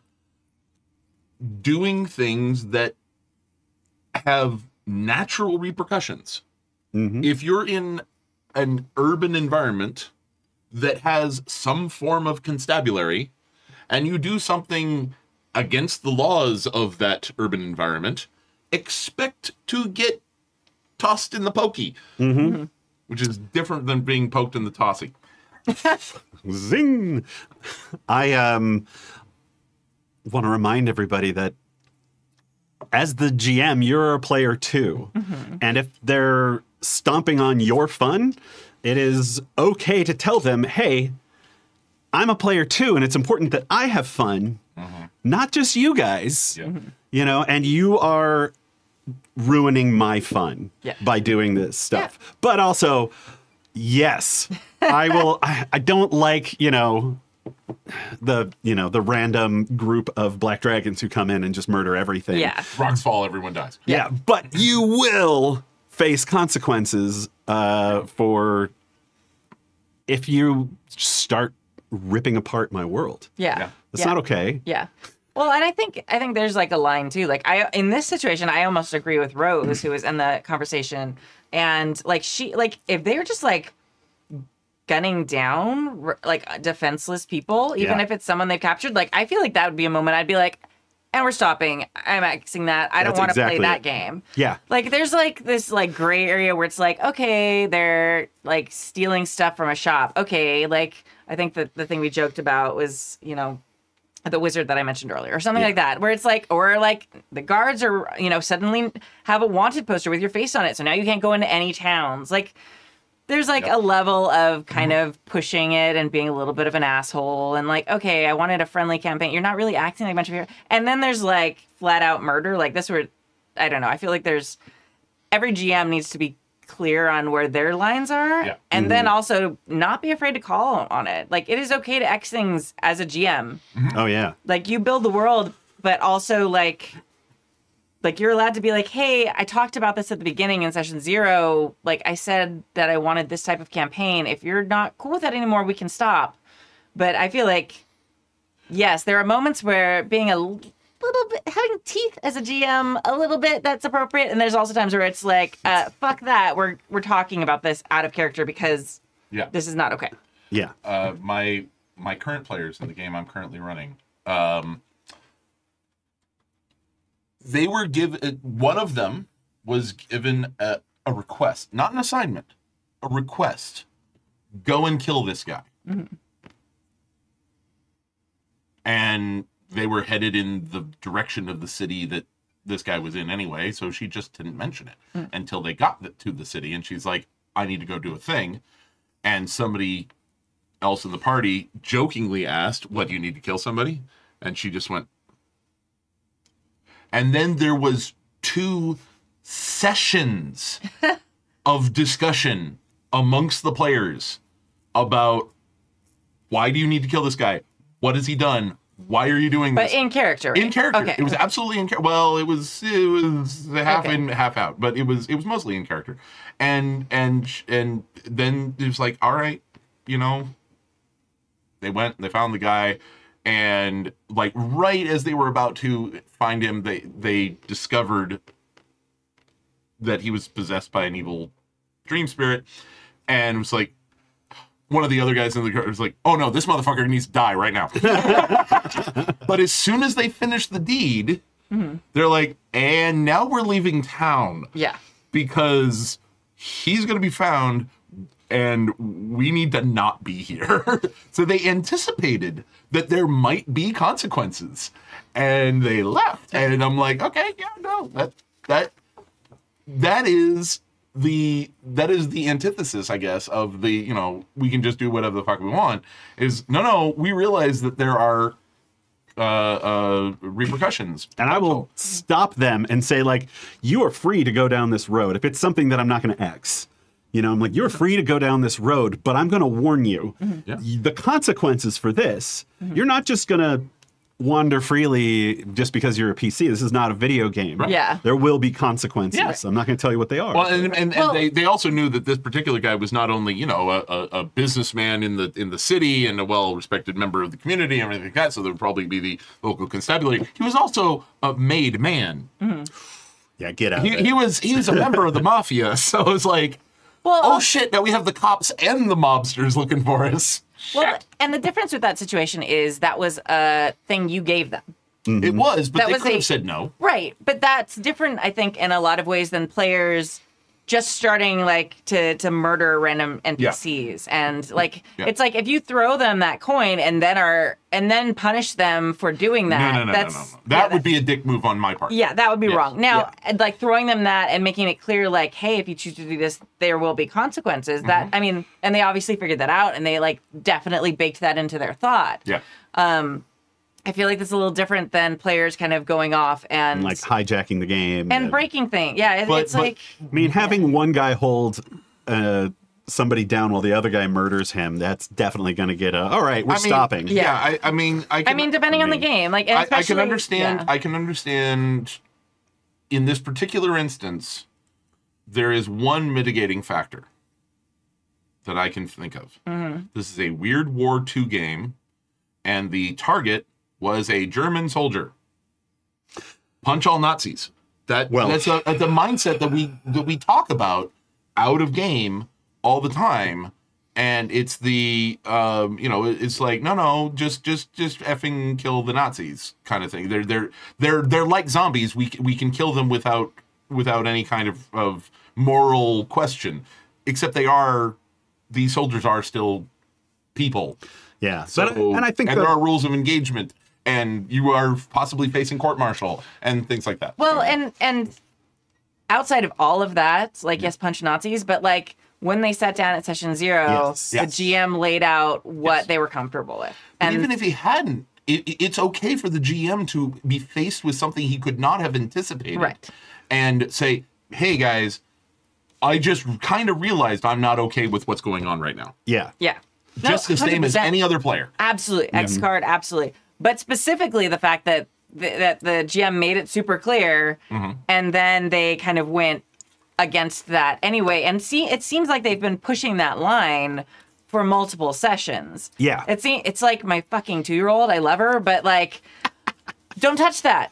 doing things that have natural repercussions. If you're in an urban environment that has some form of constabulary and you do something against the laws of that urban environment, expect to get tossed in the pokey, which is different than being poked in the tossy. Zing! I want to remind everybody that as the GM, you're a player too. And if they're stomping on your fun, it is okay to tell them, hey, I'm a player too, and it's important that I have fun, not just you guys. Yeah. You know, and you are ruining my fun Yeah. by doing this stuff. But also, yes, I will. I don't like, the random group of black dragons who come in and just murder everything. Yeah. Rocks fall, everyone dies. Yeah, but you will face consequences for if you start ripping apart my world. Yeah. That's not okay. Yeah. Well, and I think there's like a line too. Like in this situation, I almost agree with Rose, who was in the conversation, and like if they were just like gunning down like defenseless people, even Yeah. if it's someone they've captured, like I feel like that would be a moment I'd be like, and we're stopping. I'm axing that. I don't That's want to play exactly that it. game. Yeah. Like there's like this like gray area where it's like, okay, they're like stealing stuff from a shop. Okay, like I think that the thing we joked about was, the wizard that I mentioned earlier or something like that, where it's like, or like the guards are, suddenly have a wanted poster with your face on it. So now you can't go into any towns. Like there's like a level of kind of pushing it and being a little bit of an asshole and like, okay, I wanted a friendly campaign. You're not really acting like a bunch of people. And then there's like flat out murder. Like this where, I don't know. I feel like every GM needs to be clear on where their lines are. Yeah. And then also not be afraid to call on it. Like it is okay to X things as a GM. Oh, yeah. Like you build the world, but also like you're allowed to be like, hey, I talked about this at the beginning in session 0. Like I said that I wanted this type of campaign. If you're not cool with that anymore, we can stop. But I feel like yes, there are moments where being a little bit, having teeth as a GM, a little bit, that's appropriate. And there's also times where it's like, fuck that. We're talking about this out of character because Yeah. this is not okay. Yeah. My current players in the game I'm currently running, they were given, one of them was given a request, not an assignment, a request. Go and kill this guy. Mm-hmm. And they were headed in the direction of the city that this guy was in anyway, so she just didn't mention it until they got to the city. And she's like, I need to go do a thing. And somebody else in the party jokingly asked, what, do you need to kill somebody? And she just went. And then there was 2 sessions of discussion amongst the players about, why do you need to kill this guy? What has he done? Why are you doing this? But in character, right? In character. Okay. It was absolutely in character. Well, it was half Okay. in, half out, but it was mostly in character. And then it was like, all right, you know, they went, they found the guy, and like right as they were about to find him, they discovered that he was possessed by an evil dream spirit, and it was like, one of the other guys in the car was like, oh no, this motherfucker needs to die right now. But as soon as they finished the deed, they're like, and now we're leaving town Yeah. because he's going to be found and we need to not be here. So they anticipated that there might be consequences and they left. And I'm like, okay, yeah, no, that is the antithesis, I guess, of the, you know, we can just do whatever the fuck we want, is no, we realize that there are repercussions. And I will stop them and say, like, you are free to go down this road. If it's something that I'm not going to X, you know, I'm like, you're free to go down this road, but I'm going to warn you. Yeah. The consequences for this, you're not just going to wander freely just because you're a PC. This is not a video game. Right. Yeah. There will be consequences. Yeah. I'm not going to tell you what they are. Well, and Well- they also knew that this particular guy was not only, you know, a businessman in the city and a well-respected member of the community and everything like that, so there would probably be the local constabulary. He was also a made man. yeah, get out. He was a member of the mafia, so it's like, Well, oh shit, now we have the cops and the mobsters looking for us. well, and the difference with that situation is that was a thing you gave them. It was, but That they was could a- have said no. Right, but that's different, I think, in a lot of ways than players just starting like to murder random NPCs and like Yeah. it's like if you throw them that coin and then punish them for doing that. No. That's That would be a dick move on my part. yeah, that would be Yes. wrong. Now, like throwing them that and making it clear, like, hey, if you choose to do this, there will be consequences. That Mm-hmm. I mean, and they obviously figured that out, and they like definitely baked that into their thought. Yeah. I feel like this is a little different than players kind of going off and like hijacking the game. and breaking things. Yeah, it's But- like I mean, having one guy hold somebody down while the other guy murders him, that's definitely going to get all right, we're I mean, stopping. Yeah, I mean, depending on the game, like and I can especially- understand. yeah. I can understand. In this particular instance, there is one mitigating factor that I can think of. Mm-hmm. This is a Weird War II game, and the target was a German soldier. Punch all Nazis. That's the mindset that we talk about out of game all the time. And it's the it's like no, just effing kill the Nazis kind of thing. They're like zombies. We can kill them without any kind of moral question. Except these soldiers are still people. Yeah. So and I think there are rules of engagement, and you are possibly facing court-martial and things like that. Well, and outside of all of that, like yes, punch Nazis, but like when they sat down at session 0, Yes. the Yes. GM laid out what Yes. they were comfortable with. But And even if he hadn't, it's okay for the GM to be faced with something he could not have anticipated. Right. And say, hey, guys, I just kind of realized I'm not okay with what's going on right now. yeah. yeah. No, Just the same as 100%. any other player. Absolutely. X card, absolutely. But specifically the fact that that the GM made it super clear and then they kind of went against that anyway. And it seems like they've been pushing that line for multiple sessions. Yeah. It's like my fucking 2-year-old. I love her, but like, don't touch that.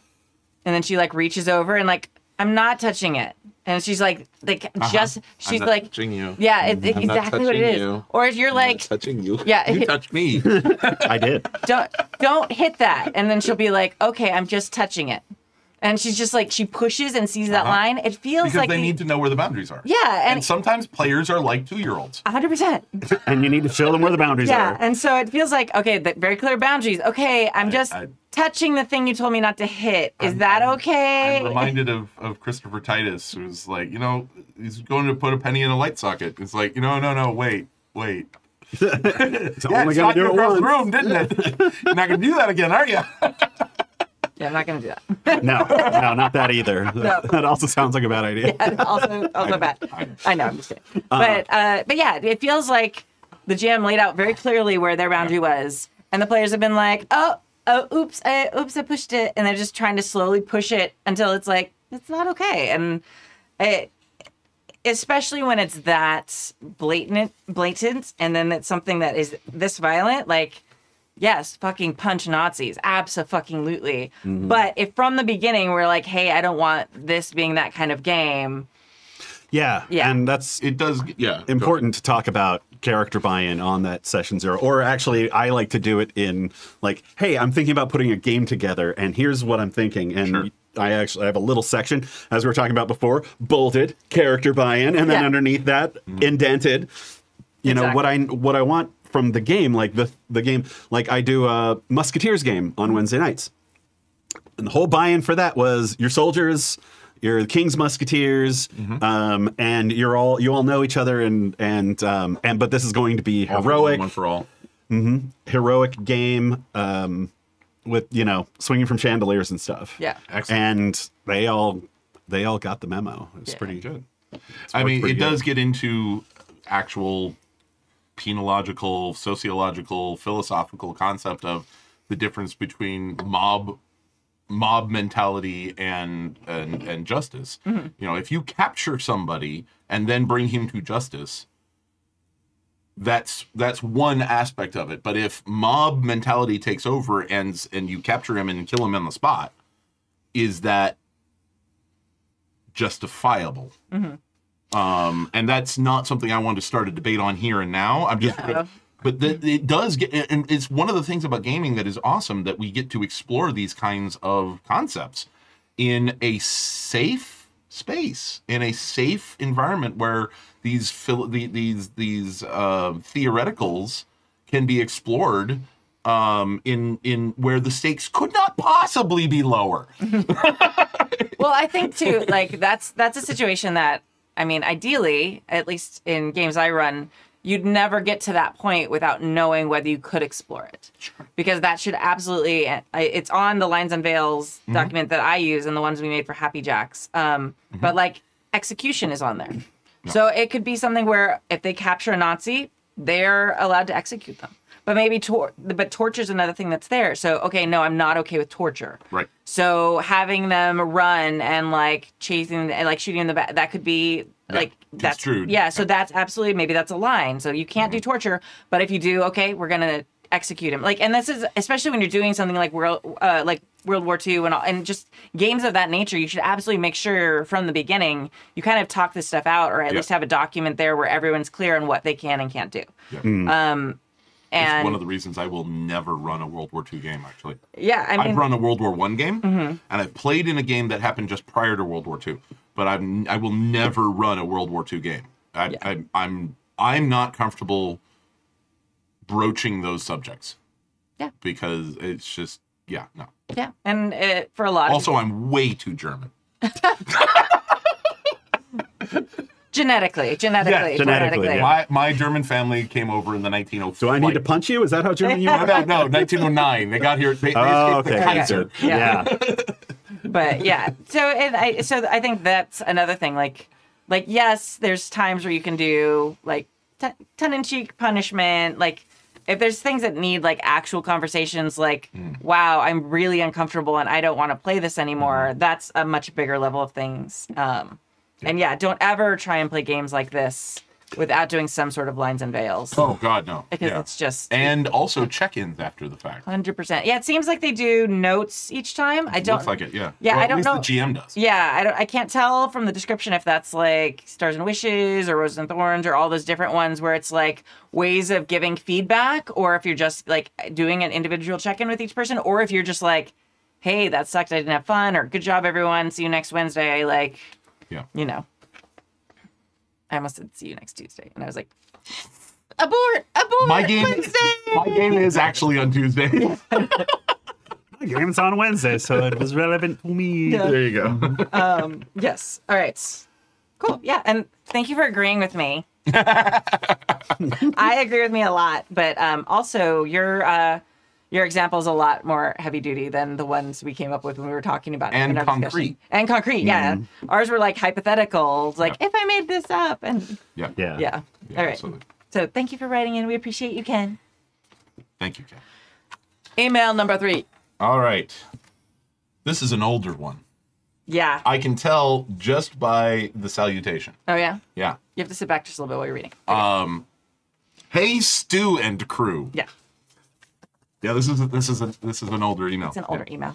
And then she like reaches over and like, I'm not touching it. And she's like just she's I'm not like touching you. yeah, I'm not exactly what it touching is. you. Or you're like Touching you. Yeah. You touched me. I did. don't hit that. And then she'll be like, okay, I'm just touching it. And she's just like, she pushes and sees that line. It feels Because like they need to know where the boundaries are. Yeah, And sometimes players are like 2-year-olds. 100%. And you need to show them where the boundaries Yeah, are. and so it feels like, okay, very clear boundaries. Okay, I'm just I- touching the thing you told me not to hit. Is that okay? I'm reminded of Christopher Titus, who's like, he's going to put a penny in a light socket. It's like, no, wait. It's Yeah, only it's going knocked to do you it across the once. room, didn't it? You're not going to do that again, are you? Yeah, I'm not going to do that. No, not that either. That also sounds like a bad idea. also bad. I know, I'm just kidding. But yeah, it feels like the GM laid out very clearly where their boundary was, and the players have been like, oops, I pushed it, and they're just trying to slowly push it until it's like, it's not okay. And especially when it's that blatant, and then it's something that is this violent, like, yes, fucking punch Nazis, abso-fucking-lutely. But if from the beginning we're like, hey, I don't want this being that kind of game. Yeah, Yeah. and that's It does, yeah. important to talk about character buy-in on that session 0. Or actually, I like to do it in like, hey, I'm thinking about putting a game together, and here's what I'm thinking. And Sure. I have a little section, as we were talking about before, bolded, character buy-in, and then Yeah. underneath that, indented, know, what I want from the game, like the game, like I do a Musketeers game on Wednesday nights. And the whole buy-in for that was your soldiers, you're the King's Musketeers, and you all know each other, and but this is going to be All for heroic, one for all. heroic game, with swinging from chandeliers and stuff. Yeah. Excellent. And they all got the memo. It's pretty Good. I mean, pretty it does good. get into actual penological, sociological, philosophical concept of the difference between mob mentality and justice. If you capture somebody and then bring him to justice, that's one aspect of it. But if mob mentality takes over and you capture him and kill him on the spot, is that justifiable? And that's not something I want to start a debate on here and now. I'm just, but it does get, and it's one of the things about gaming that is awesome, that we get to explore these kinds of concepts in a safe space, in a safe environment where these theoreticals can be explored in where the stakes could not possibly be lower. Well, I think too, like that's a situation that, I mean, ideally, at least in games I run, you'd never get to that point without knowing whether you could explore it. Sure. Because that should absolutely, it's on the Lines and Veils document that I use and the ones we made for Happy Jacks. But like execution is on there. No. So it could be something where if they capture a Nazi, they're allowed to execute them. But maybe but torture is another thing that's there. So, okay, no, I'm not okay with torture. Right. So having them run and like chasing and like shooting in the back, that could be like that's true. Yeah. So that's absolutely, maybe that's a line. So you can't do torture, but if you do, okay, we're gonna execute him. Like, and this is especially when you're doing something like World War II and just games of that nature. You should absolutely make sure from the beginning you kind of talk this stuff out, or at least have a document there where everyone's clear on what they can and can't do. Yep. And it's one of the reasons I will never run a World War II game, actually. yeah, I mean, I've run a World War I game, and I've played in a game that happened just prior to World War II. But I will never run a World War II game. I'm not comfortable broaching those subjects. Yeah. Because it's just, no. yeah, and for a lot Also, I'm way too German. Genetically. Yeah. My German family came over in the 1904. Do I need to punch you? Is that how German you are? No, 1909. They got here. They Oh, escaped the okay. Kaiser. Yeah. Yeah. But yeah, so I think that's another thing. Like yes, there's times where you can do like tongue-in-cheek punishment. Like if there's things that need like actual conversations, like wow, I'm really uncomfortable and I don't want to play this anymore. That's a much bigger level of things. And yeah, don't ever try and play games like this without doing some sort of lines and veils. Oh God, no. Because Yeah. it's just And also check-ins after the fact. 100%. Yeah, it seems like they do notes each time. I don't Looks like it, yeah. Yeah, Well, I don't at know. least the GM does. Yeah, I can't tell from the description if that's like Stars and Wishes or Roses and Thorns or all those different ones where it's like ways of giving feedback, or if you're just like doing an individual check-in with each person, or if you're just like, hey, that sucked, I didn't have fun, or good job everyone, see you next Wednesday, like, Yeah. you know. I almost said see you next Tuesday, and I was like, abort, My game, Wednesday! my game is actually on Tuesday. My game's on Wednesday, so it was relevant to me. Yeah. There you go. Yes. All right. Cool. Yeah. And thank you for agreeing with me. I agree with me a lot, but also your example is a lot more heavy duty than the ones we came up with when we were talking about it And in our concrete. discussion. And concrete. Yeah. Ours were like hypothetical, like if I made this up, and Yeah. Yeah. yeah. Yeah, All right. absolutely. So thank you for writing in. We appreciate you, Ken. Thank you, Ken. Email number 3. All right. This is an older one. Yeah. I can tell just by the salutation. Oh yeah. Yeah. You have to sit back just a little bit while you're reading. Hey, Stu and crew. Yeah. Yeah, this is an older email. It's an older email.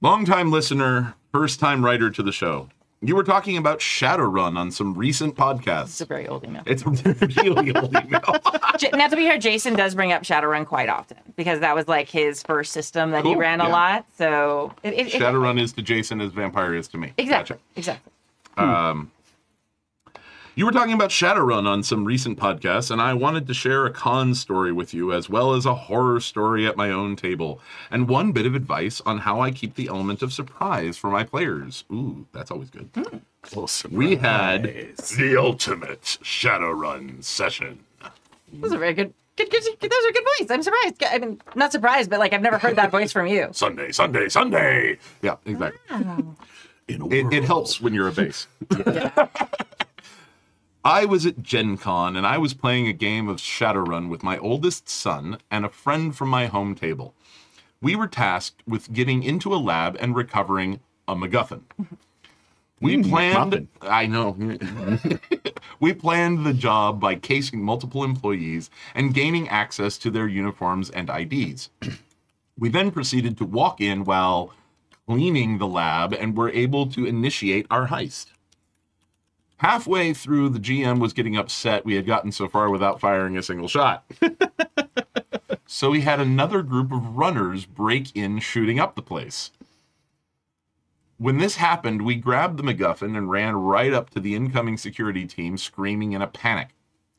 Longtime listener, first time writer to the show. You were talking about Shadowrun on some recent podcasts. It's a very old email. It's a really old email. Now, to be fair, Jason does bring up Shadowrun quite often because that was like his first system that he Cool, ran a yeah. lot. So Shadowrun is to Jason as Vampire is to me. Exactly. Gotcha. Exactly. You were talking about Shadowrun on some recent podcasts, and I wanted to share a con story with you as well as a horror story at my own table, and one bit of advice on how I keep the element of surprise for my players. Ooh, that's always good. We had the ultimate Shadowrun session. Those are very good. Those are good voice. I'm surprised. I mean, not surprised, but like I've never heard that voice from you. Sunday. Yeah, exactly. It helps when you're a base. I was at Gen Con and I was playing a game of Shadowrun with my oldest son and a friend from my home table. We were tasked with getting into a lab and recovering a MacGuffin. We planned, I know, we planned the job by casing multiple employees and gaining access to their uniforms and IDs. We then proceeded to walk in while cleaning the lab and were able to initiate our heist. Halfway through, the GM was getting upset we had gotten so far without firing a single shot. So he had another group of runners break in, shooting up the place. When this happened, we grabbed the MacGuffin and ran right up to the incoming security team, screaming in a panic.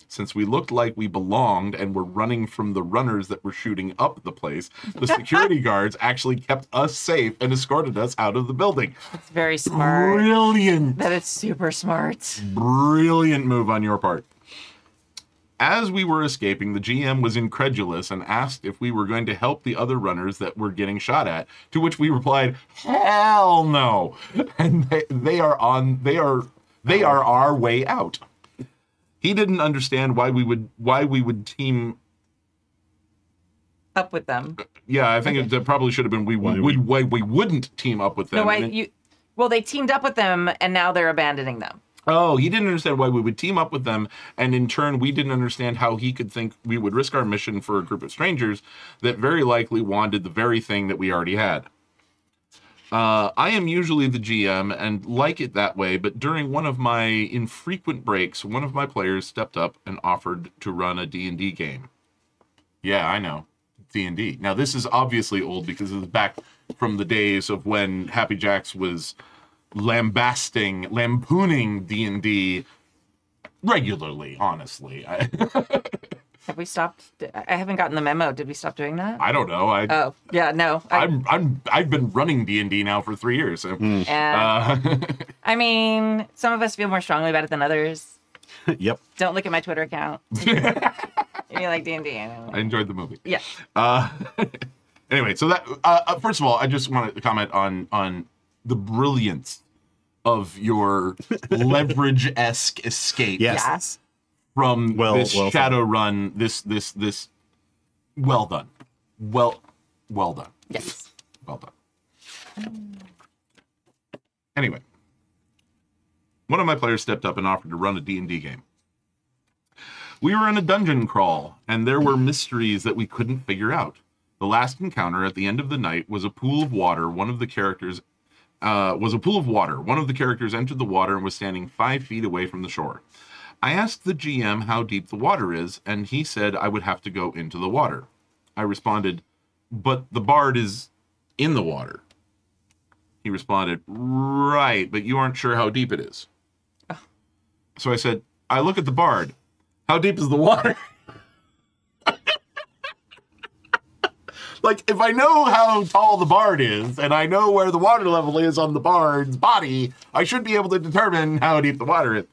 Since we looked like we belonged and were running from the runners that were shooting up the place, the security guards actually kept us safe and escorted us out of the building. It's very smart. Brilliant. That is super smart. Brilliant move on your part. As we were escaping, the GM was incredulous and asked if we were going to help the other runners that were getting shot at, to which we replied, hell no. And they are our way out. He didn't understand why we would team. Up with them. Yeah, I think it probably should have been why we wouldn't team up with them. No, And well, they teamed up with them and now they're abandoning them. Oh, he didn't understand why we would team up with them, and in turn, we didn't understand how he could think we would risk our mission for a group of strangers that very likely wanted the very thing that we already had. I am usually the GM and like it that way, but during one of my infrequent breaks, one of my players stepped up and offered to run a D&D game. Yeah, I know. D&D. Now, this is obviously old because it was back from the days of when Happy Jacks was lampooning D&D regularly, honestly. Have we stopped? I haven't gotten the memo. Did we stop doing that? I don't know. Oh, yeah, no. I've been running D&D now for 3 years. So. I mean, some of us feel more strongly about it than others. Yep. Don't look at my Twitter account. If you like D&D. I enjoyed the movie. Yeah. Anyway, so that first of all, I just want to comment on the brilliance of your leverage-esque escape. Yes. From this well Shadowrun, this well done. Well done. Yes. Well done. Anyway, one of my players stepped up and offered to run a D&D game. We were in a dungeon crawl, and there were mysteries that we couldn't figure out. The last encounter at the end of the night was a pool of water. One of the characters entered the water and was standing 5 feet away from the shore. I asked the GM how deep the water is, and he said I would have to go into the water. I responded, but the bard is in the water. He responded, right, but you aren't sure how deep it is. So I said, I look at the bard. How deep is the water? Like, if I know how tall the bard is, and I know where the water level is on the bard's body, I should be able to determine how deep the water is.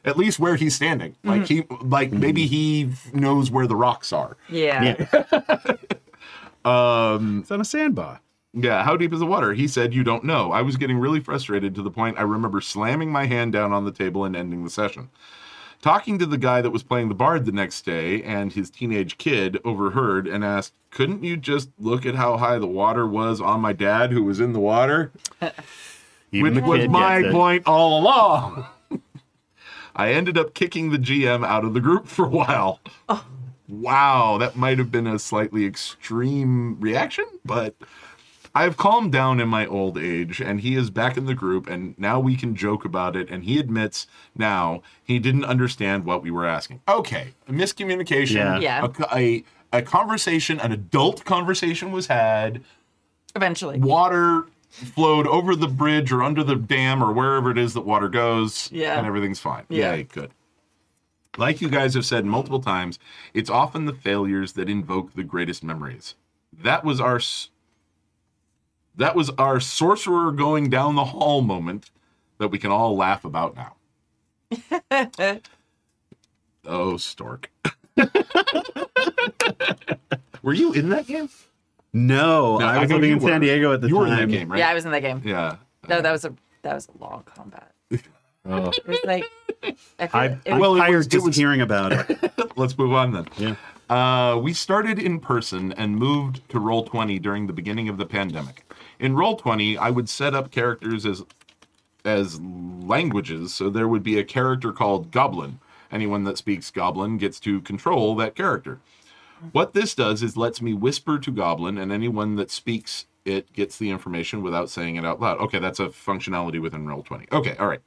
At least where he's standing. Like, maybe he knows where the rocks are. Yeah. It's on a sandbar. Yeah, how deep is the water? He said, you don't know. I was getting really frustrated to the point I remember slamming my hand down on the table and ending the session. Talking to the guy that was playing the bard the next day, and his teenage kid overheard and asked, couldn't you just look at how high the water was on my dad who was in the water? Even Which the was kid my gets it. point all along. I ended up kicking the GM out of the group for a while. Wow, that might have been a slightly extreme reaction, but I've calmed down in my old age, and he is back in the group, and now we can joke about it, and he admits now he didn't understand what we were asking. Okay, a miscommunication. Yeah. A conversation, an adult conversation was had. Eventually. Water flowed over the bridge or under the dam or wherever it is that water goes, Yeah. and everything's fine. Yeah. Yay, good. Like you guys have said multiple times, it's often the failures that invoke the greatest memories. That was our sorcerer going down the hall moment that we can all laugh about now. Oh, Stork. Were you in that game? No, I was know living you in San were. Diego at the You time. were in that game, right? Yeah, I was in that game. Yeah. No, that was a long combat. Oh. It was like I feel, I'm it, Well, it tired was- just it was- hearing about it. Let's move on then. Yeah. We started in person and moved to Roll20 during the beginning of the pandemic. In Roll20, I would set up characters as languages, so there would be a character called Goblin. Anyone that speaks Goblin gets to control that character. What this does is lets me whisper to Goblin, and anyone that speaks it gets the information without saying it out loud. Okay, that's a functionality within Roll20. Okay, all right.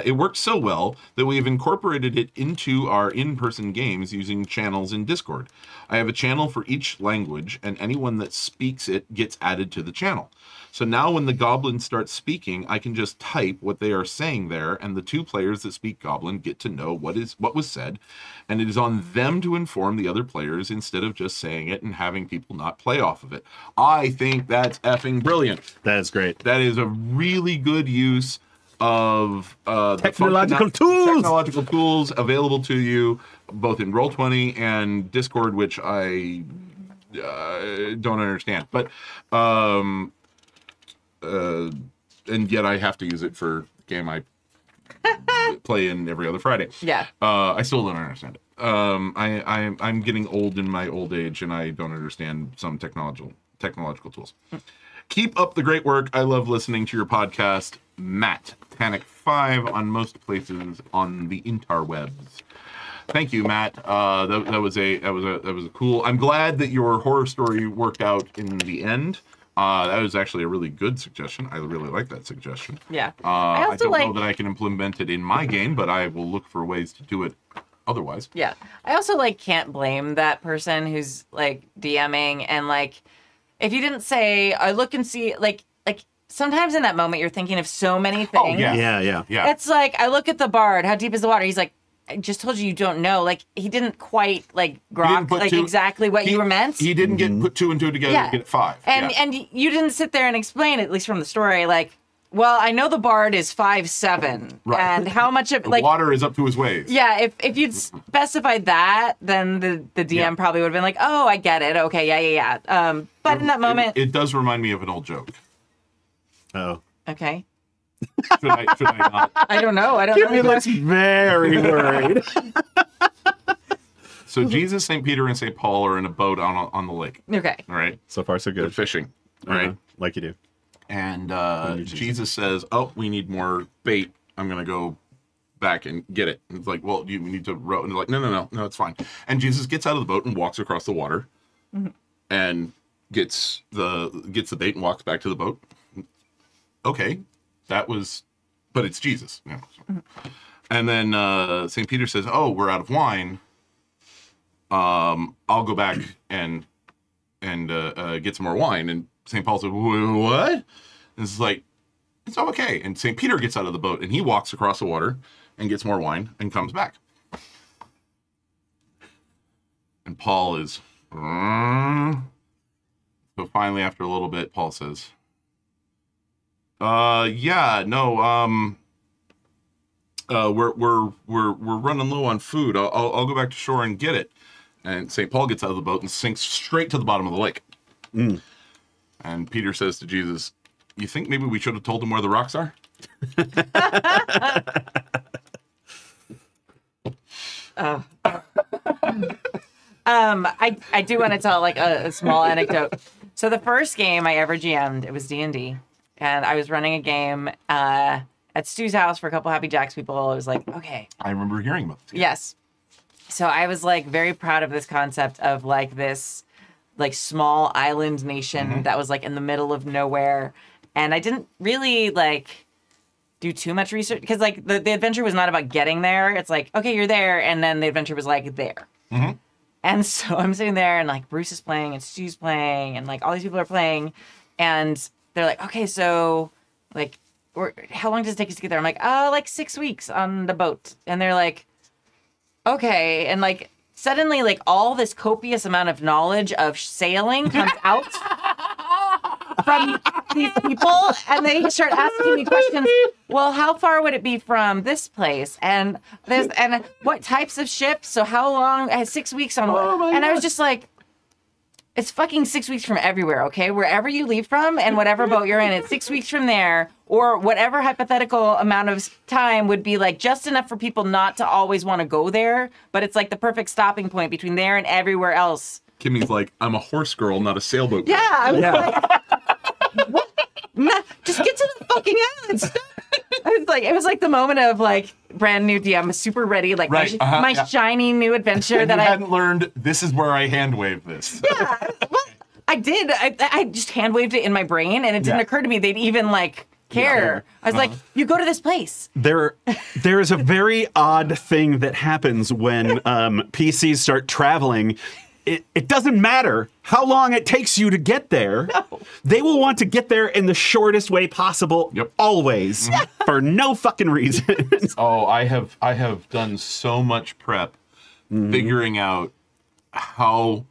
It works so well that we've incorporated it into our in-person games using channels in Discord. I have a channel for each language, and anyone that speaks it gets added to the channel. So now when the Goblin starts speaking, I can just type what they are saying there, and the two players that speak Goblin get to know what was said, and it is on them to inform the other players instead of just saying it and having people not play off of it. I think that's effing brilliant. That is great. That is a really good use of the Technological tools! technological tools available to you both in Roll20 and Discord, which I don't understand. But and yet I have to use it for the game I play in every other Friday. Yeah. I still don't understand it. I'm getting old in my old age, and I don't understand some technological tools. Keep up the great work. I love listening to your podcast, Matt Tanic5 on most places on the interwebs. Thank you, Matt. That was a cool. I'm glad that your horror story worked out in the end. That was actually a really good suggestion. I really like that suggestion. yeah. I also don't like know that I can implement it in my game, but I will look for ways to do it otherwise. Yeah. I also can't blame that person who's DMing and if you didn't say I look and see like sometimes in that moment you're thinking of so many things. yeah. Yeah. It's like I look at the bard, how deep is the water? He's like, I just told you don't know. He didn't quite grok put two- exactly what you were meant. He didn't get put two and two together Yeah. to get 5. and Yeah. and you didn't sit there and explain, at least from the story, well, I know the bard is 5'7", Right. and how much of the water is up to his waist. yeah, if you'd specified that, then the DM Yeah. probably would have been like, oh, I get it. Okay, yeah. But in that moment, It does remind me of an old joke. Oh. okay. Should I not? I don't know. I don't know. Jimmy looks very worried. So Jesus, St. Peter, and St. Paul are in a boat on the lake. Okay. All right. So far, so They're good. fishing. All right. Like you do. And you, Jesus. Jesus says, "Oh, we need more bait. I'm gonna go back and get it. And it's like, well, you need to row. And they're like, no, it's fine. And Jesus gets out of the boat and walks across the water and gets the bait and walks back to the boat. Okay, but it's Jesus. Yeah. And then St. Peter says, oh, we're out of wine. I'll go back and get some more wine. And St. Paul said, what? And it's like, it's okay. And St. Peter gets out of the boat and he walks across the water and gets more wine and comes back. And Paul is... So finally, after a little bit, Paul says, we're running low on food. I'll go back to shore and get it. And St. Paul gets out of the boat and sinks straight to the bottom of the lake. And Peter says to Jesus, you think maybe we should have told him where the rocks are? I do want to tell like a small anecdote. So the first game I ever GM'd, it was D&D. And I was running a game at Stu's house for a couple Happy Jacks people. I was like, okay. I remember hearing about this. Yes. So I was like very proud of this concept of like this like small island nation that was like in the middle of nowhere. And I didn't really like do too much research because like the adventure was not about getting there. It's like, okay, you're there. And then the adventure was like there. And so I'm sitting there and like Bruce is playing and Stu's playing and like all these people are playing. And they're like, okay, so like, how long does it take us to get there? I'm like, oh, like 6 weeks on the boat. And they're like, okay. And like suddenly like all this copious amount of knowledge of sailing comes out from these people. And they start asking me questions. Well, how far would it be from this place? And what types of ships? So how long? 6 weeks on what? And I was just like, it's fucking 6 weeks from everywhere, okay? Wherever you leave from and whatever boat you're in, it's 6 weeks from there, or whatever hypothetical amount of time would be like just enough for people not to always want to go there, but it's like the perfect stopping point between there and everywhere else. Kimmy's like, I'm a horse girl, not a sailboat girl. Yeah, I was like, what? Nah, just get to the fucking island. Stop. It was like the moment of like brand new DM, super ready, like Right, my shiny new adventure And that you I hadn't learned, this is where I hand wave this. Yeah, well, I did. I just hand waved it in my brain, and it didn't occur to me they'd even like care. I was like, "You go to this place." There is a very odd thing that happens when PCs start traveling. It doesn't matter how long it takes you to get there. No. They will want to get there in the shortest way possible, always, for no fucking reason. Oh, I have done so much prep figuring out how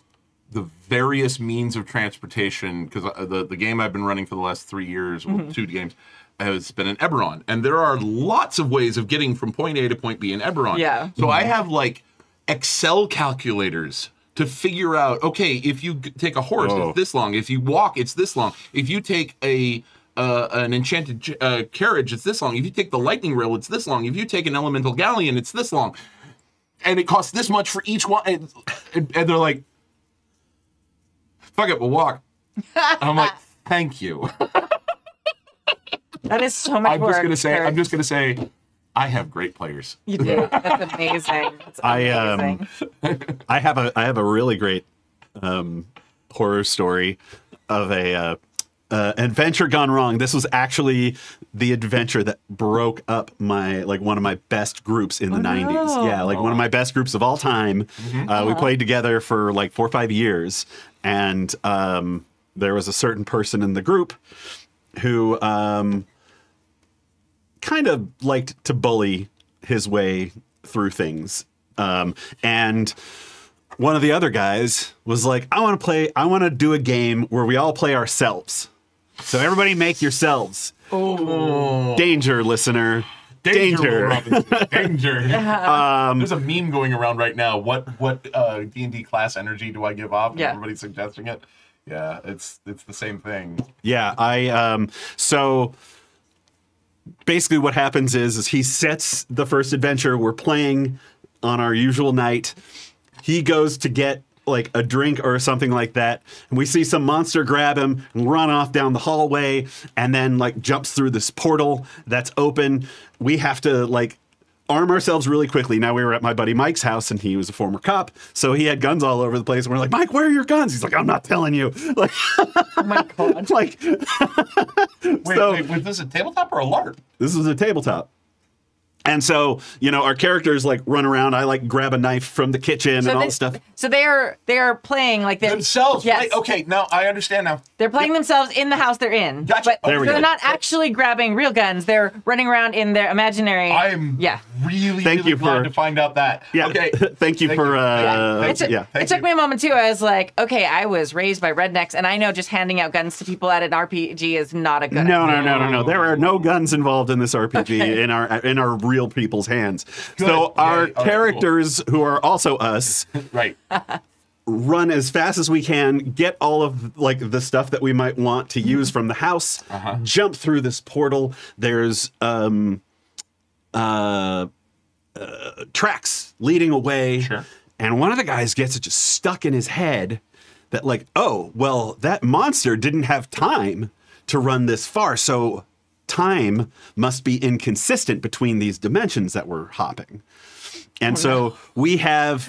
the various means of transportation, because the game I've been running for the last 3 years, well, 2 games, has been in Eberron. And there are lots of ways of getting from point A to point B in Eberron. Yeah. So I have like Excel calculators to figure out, okay, if you take a horse, it's this long. If you walk, it's this long. If you take an enchanted carriage, it's this long. If you take the lightning rail, it's this long. If you take an elemental galleon, it's this long. And it costs this much for each one. And they're like, fuck it, we'll walk. And I'm like, thank you. That is so much work. I'm just gonna say, I have great players. You do. That's amazing. That's amazing. I have a really great horror story of a adventure gone wrong. This was actually the adventure that broke up one of my best groups in the 90s. Yeah, one of my best groups of all time. We played together for like 4 or 5 years, and there was a certain person in the group who kind of liked to bully his way through things. And one of the other guys was like, I want to do a game where we all play ourselves. So everybody make yourselves. Oh. Danger, listener. Danger. Danger. There's a meme going around right now. What D&D class energy do I give off? Yeah. Everybody's suggesting it. Yeah, it's the same thing. Yeah, so basically what happens is he sets the first adventure. We're playing on our usual night. He goes to get like a drink or something like that, and we see some monster grab him and run off down the hallway, and then like jumps through this portal that's open. We have to like arm ourselves really quickly. Now we were at my buddy Mike's house, and he was a former cop, so he had guns all over the place. And we're like, Mike, where are your guns? He's like, I'm not telling you. Like, Oh my god. like Wait, was this a tabletop or a LARP? this was a tabletop. And so, our characters like run around. I like grab a knife from the kitchen and all this stuff. So they are playing like Themselves. Yes. Right? Okay, now I understand now. They're playing themselves in the house they're in. Gotcha. But There we they're go. not actually grabbing real guns. They're running around in their imaginary. I'm really, Thank really you glad for- to find out that. Yeah. Okay. Thank you for. Thank you. Yeah. It took me a moment too. I was like, okay, I was raised by rednecks, and I know just handing out guns to people at an RPG is not a good No, idea. no. There are no guns involved in this RPG in our real people's hands. So Yeah, our all right, cool. characters, who are also us, Right. run as fast as we can, get all of like the stuff that we might want to use from the house, jump through this portal. There's tracks leading away, Sure. and one of the guys gets it just stuck in his head that like, oh, well, that monster didn't have time to run this far, so time must be inconsistent between these dimensions that we're hopping. And so we have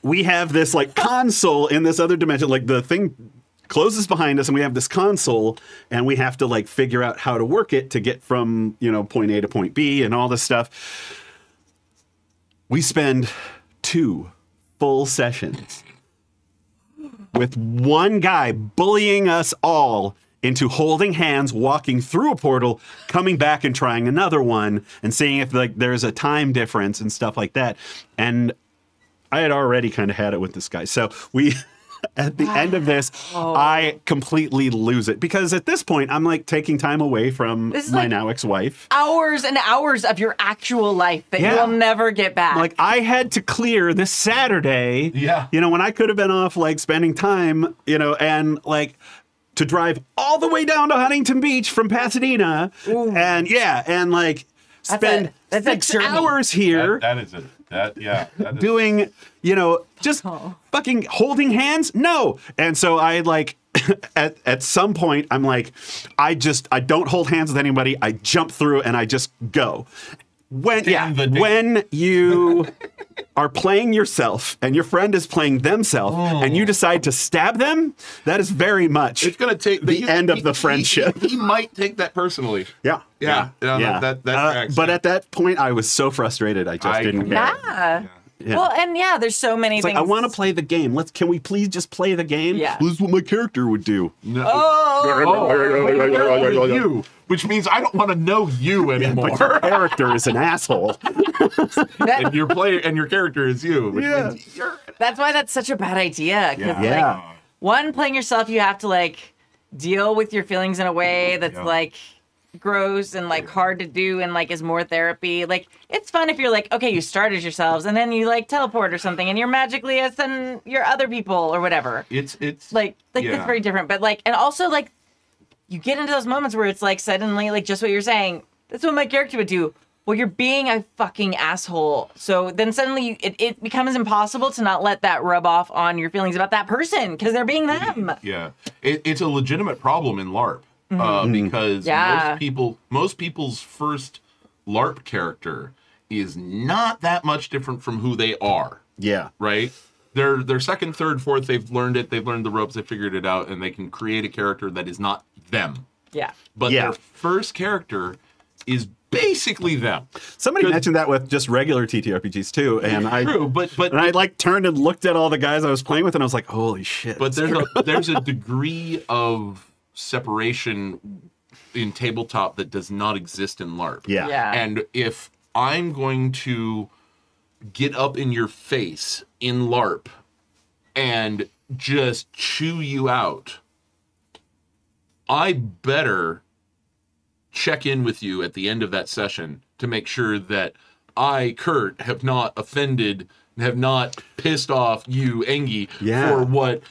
this like console in this other dimension, like the thing closes behind us and we have this console and we have to like figure out how to work it to get from, point A to point B and all this stuff. We spend 2 full sessions with one guy bullying us all into holding hands, walking through a portal, coming back and trying another one, and seeing if like there's a time difference and stuff like that. And I had already kind of had it with this guy. So we, at the end of this, I completely lose it. Because at this point, I'm like taking time away from This is my like- now ex-wife. Hours and hours of your actual life that Yeah. you'll never get back. Like I had to clear this Saturday, Yeah. when I could have been off like spending time, and like to drive all the way down to Huntington Beach from Pasadena, and like spend that's a 6 journey. hours here That is it. That is doing, just fucking holding hands. No, and so I like. At some point, I'm like, I don't hold hands with anybody. I jump through and I just go. When you are playing yourself and your friend is playing themselves and you decide to stab them, that is very much It's gonna take the end of the friendship. He might take that personally. Yeah. Yeah. That tracks. But at that point, I was so frustrated. I just didn't care. yeah. Yeah. Well, and there's so many It's things. like, I want to play the game. Can we please just play the game? Yeah. This is what my character would do. You, which means I don't want to know you anymore. But your character is an asshole. and your player and your character is you. Which means you're That's why that's such a bad idea. 'Cause, Yeah. one, playing yourself, you have to like deal with your feelings in a way that's like gross and like hard to do and like is more therapy. Like it's fun if you're like, okay, you start as yourselves and then you like teleport or something and you're magically as then your other people or whatever. it's Like yeah. that's very different. But like, and also like you get into those moments where it's like suddenly like just what you're saying. That's what my character would do. Well, you're being a fucking asshole. So then suddenly it becomes impossible to not let that rub off on your feelings about that person because they're being them. Yeah, it's a legitimate problem in LARP because Yeah. most people's first LARP character is not that much different from who they are. Yeah. Right? Their second, third, fourth, they've learned it, they've learned the ropes, they figured it out, and they can create a character that is not them. Yeah. But Yeah. their first character is basically them. Somebody Good. mentioned that with just regular TTRPGs too, and True, but I like turned and looked at all the guys I was playing with, and I was like, "Holy shit!" But there's a degree of separation in tabletop that does not exist in LARP. yeah, Yeah. And if I'm going to get up in your face in LARP and just chew you out, I better check in with you at the end of that session to make sure that I, Kurt, have not offended, have not pissed off you, Engie, Yeah. for what,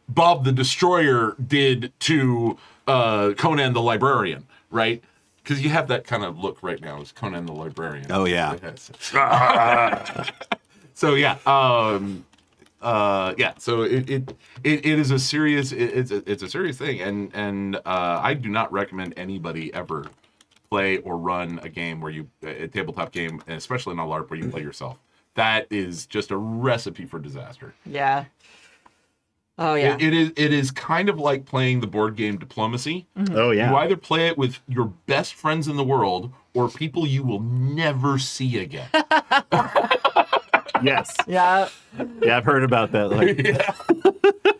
Bob the Destroyer did to Conan the Librarian, right? Because you have that kind of look right now as Conan the Librarian. Oh, yeah. So yeah, So it is a serious it's a serious thing, and I do not recommend anybody ever play or run a game where a tabletop game, and especially in a LARP where you play yourself. That is just a recipe for disaster. Yeah. Oh yeah. It is kind of like playing the board game Diplomacy. Oh yeah. You either play it with your best friends in the world or people you will never see again. Yes. Yeah. Yeah, I've heard about that.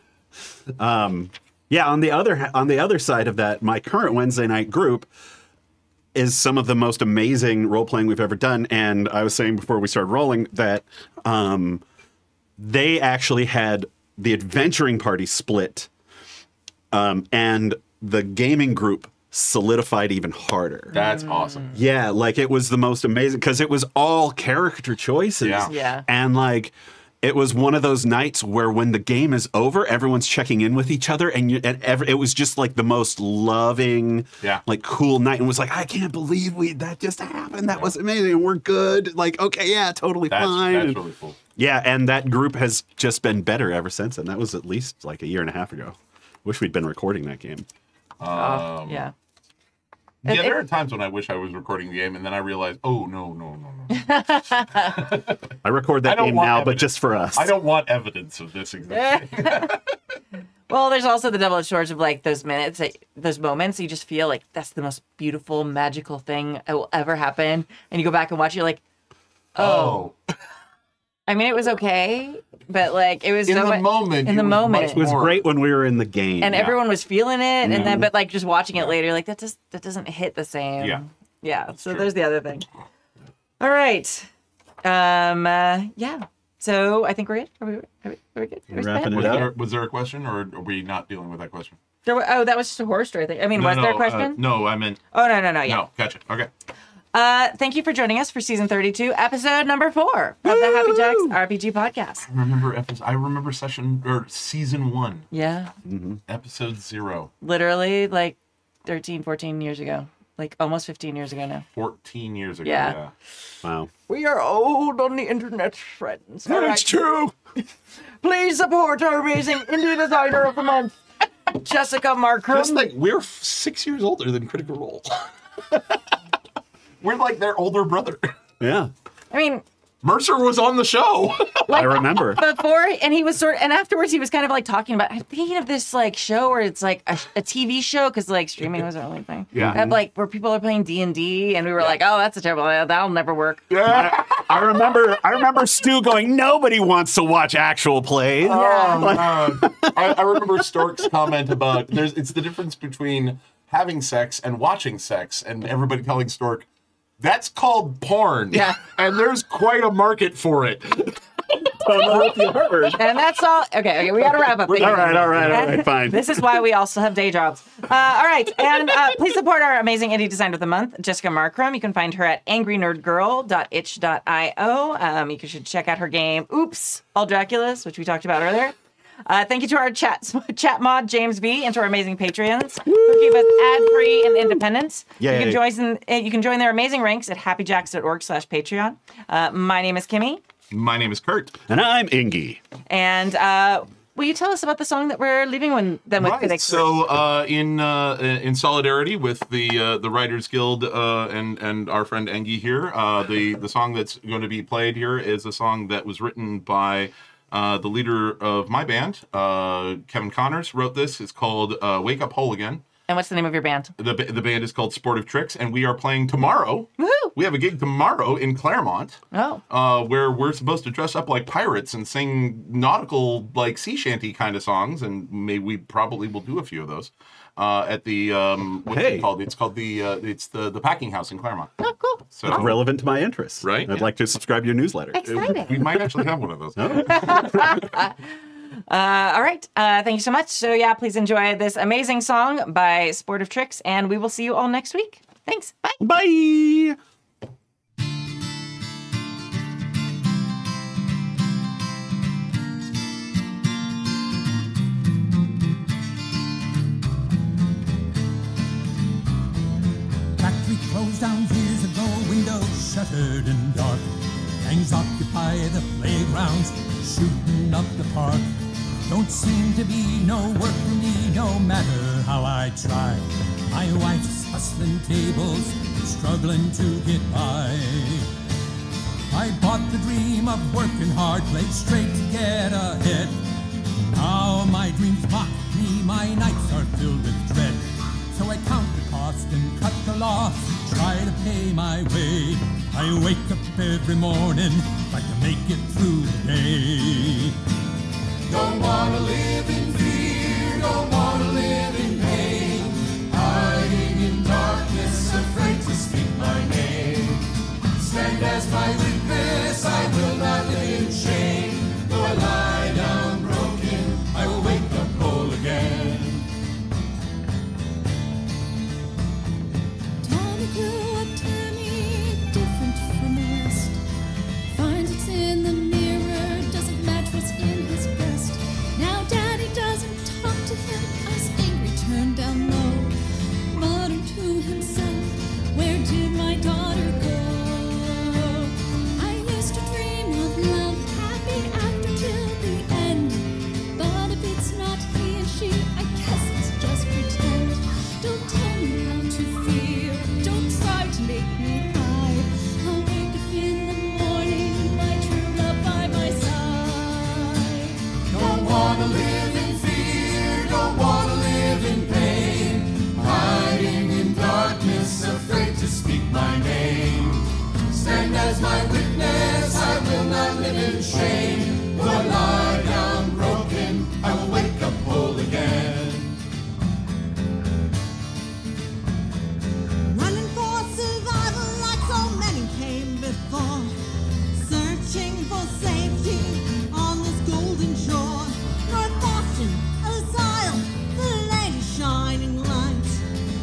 Yeah. On the other side of that, my current Wednesday night group is some of the most amazing role playing we've ever done. And I was saying before we started rolling that they actually had the adventuring party split, and the gaming group solidified even harder. That's awesome. Yeah, like it was the most amazing because it was all character choices. Yeah. Yeah. And like it was one of those nights where when the game is over, everyone's checking in with each other, and it was just like the most loving, like cool night, and was like, I can't believe that just happened. That was amazing. And we're good. Like, okay, yeah, totally fine. That's And- really cool. yeah, and that group has just been better ever since, and that was at least like a year and a half ago. Wish we'd been recording that game. Yeah. Yeah, there are times when I wish I was recording the game, and then I realize, oh, no. I record that game now, but just for us. I don't want evidence of this existing. Well, there's also the double-edged sword of like those moments you just feel like that's the most beautiful, magical thing that will ever happen, and you go back and watch, you're like, oh. I mean, it was okay, but like it was In so the much- moment, In the it was moment, much It was more. great when we were in the game. and everyone was feeling it, and then but like just watching it later, like that doesn't hit the same. Yeah. Yeah. So true. there's the other thing. All right. Yeah. So I think we're good. Are we good? Are we wrapping spent? it up. Was there a question, or are we not dealing with that question? That was just a horror story. I think. I mean, was there a question? No, I meant... Oh no. Yeah. No, gotcha. Okay. Thank you for joining us for season 32, episode number 4 of the Happy Jacks RPG podcast. I remember season 1, Yeah. episode 0, Literally like 13, 14 years ago. Like almost 15 years ago now. 14 years ago. Yeah. Wow. We are old on the internet, friends. All That's right. true. Please support our amazing indie designer of the month, Jessica Markham. Just like we're 6 years older than Critical Role. We're like their older brother. Yeah. I mean, Mercer was on the show. I remember. before, and he was and afterwards he was kind of like talking about, I'm thinking of this like show where it's like a TV show, because like streaming was our only thing. Yeah. And, like where people are playing D&D, and we were like, oh, that's a terrible, that'll never work. I remember Stu going, nobody wants to watch actual plays. I remember Stork's comment about it's the difference between having sex and watching sex, and everybody telling Stork, that's called porn. Yeah. And there's quite a market for it. Don't know if you heard. And that's all. Okay, we got to wrap up. All right, fine. This is why we also have day jobs. All right, and please support our amazing indie designer of the month, Jessica Markram. You can find her at angrynerdgirl.itch.io. You should check out her game, Oops, All Draculas, which we talked about earlier. Thank you to our chat mod, James B, and to our amazing Patreons who keep us ad-free and independent. Yay. You can join their amazing ranks at happyjacks.org/Patreon. My name is Kimmy. My name is Kurt. And I'm Ingy. And will you tell us about the song that we're leaving them with today? So, in solidarity with the Writers Guild and our friend Engie here, the song that's going to be played here is a song that was written by the leader of my band, Kevin Connors, wrote this. It's called "Wake Up Whole Again." And what's the name of your band? The band is called Sportive Tricks, and we are playing tomorrow. Woohoo! We have a gig tomorrow in Claremont. Oh. Where we're supposed to dress up like pirates and sing nautical, like sea shanty kind of songs, and we probably will do a few of those at the what's it called? It's called the Packing House in Claremont. Oh, cool. So Relevant to my interests. Right? I'd like to subscribe to your newsletter. Exciting. we might actually have one of those. All right. Thank you so much. So, yeah, please enjoy this amazing song by Sportive Tricks, and we will see you all next week. Thanks. Bye. Bye. Factory closed down years ago, windows shuttered and dark. Gangs occupy the playgrounds, shooting up the park. Don't seem to be no work for me, no matter how I try. My wife's hustling tables, struggling to get by. I bought the dream of working hard, played straight to get ahead. Now my dreams mock me, my nights are filled with dread. So I count the cost and cut the loss, try to pay my way. I wake up every morning, like to make it through the day. Don't wanna live in fear, don't wanna live in pain. Hiding in darkness, afraid to speak my name. Stand as my witness, I will not live in shame. Though I lie down broken, I will wake up whole again. Tommy grew up, Tammy, different from the rest. Finds what's in the mirror, doesn't match what's in his breast. Now Daddy doesn't talk to him, eyes angry, turned down low. Muttering to himself, where did my daughter go? I used to dream of love, happy after till the end. But if it's not he and she, I guess it's just pretend. Don't tell me how to feel, don't try to make me hide. I'll wake up in the morning, my true love by my side. Don't wanna live in fear, don't wanna live in pain. Hiding in darkness, afraid to speak my name. Stand as my witness, I will not live in shame. Though I lie down broken, I will wake up whole again. Running for survival like so many came before. Searching for safety on this golden shore. North Boston, asylum, the lady shining light.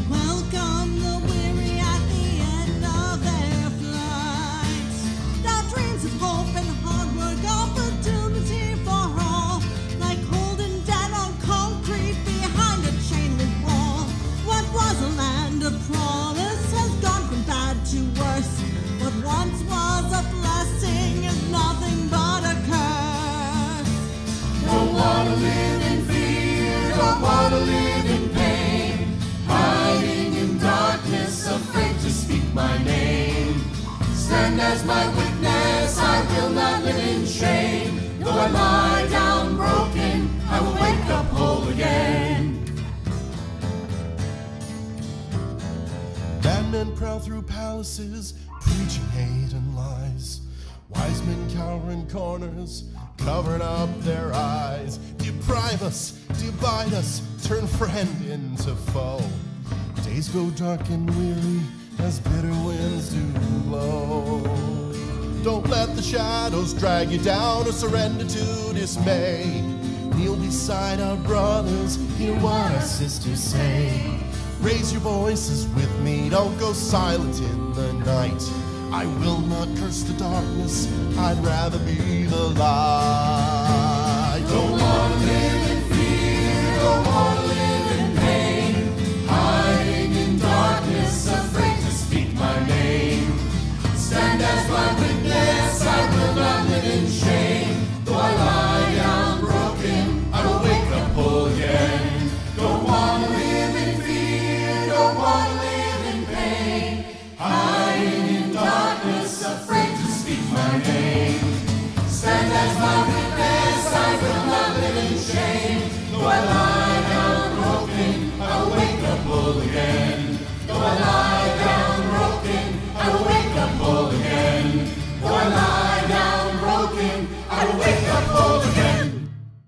Welcome the weary at the end of their flight. Now dreams of hope and hard work, opportunity for all. Like holding dead on concrete behind a chain link wall. What was a land of promise has gone from bad to worse. What once was a blessing is nothing but a curse. Don't wanna live in fear, don't wanna live in pain. Hiding in darkness, afraid to speak my name. Stand as my witness, I will not live in shame. Though I lie down broken, I will wake up whole again. Bad men prowl through palaces, preaching hate and lies. Wise men cower in corners, covering up their eyes. Deprive us, divide us, turn friend into foe. Days go dark and weary as bitter winds do blow. Don't let the shadows drag you down or surrender to dismay. Kneel beside our brothers, hear what our sisters say. Raise your voices with me, don't go silent in the night. I will not curse the darkness, I'd rather be the light. Don't wanna live in fear, don't wanna live in pain. Hiding in darkness, afraid to speak my name. Stand as my witness, I will not live in shame. Though I lie down broken, I will wake up whole again. Don't wanna live in fear, don't wanna live in pain. Hiding in darkness, afraid to speak my name. Stand as my witness, I will not live in shame. Though I lie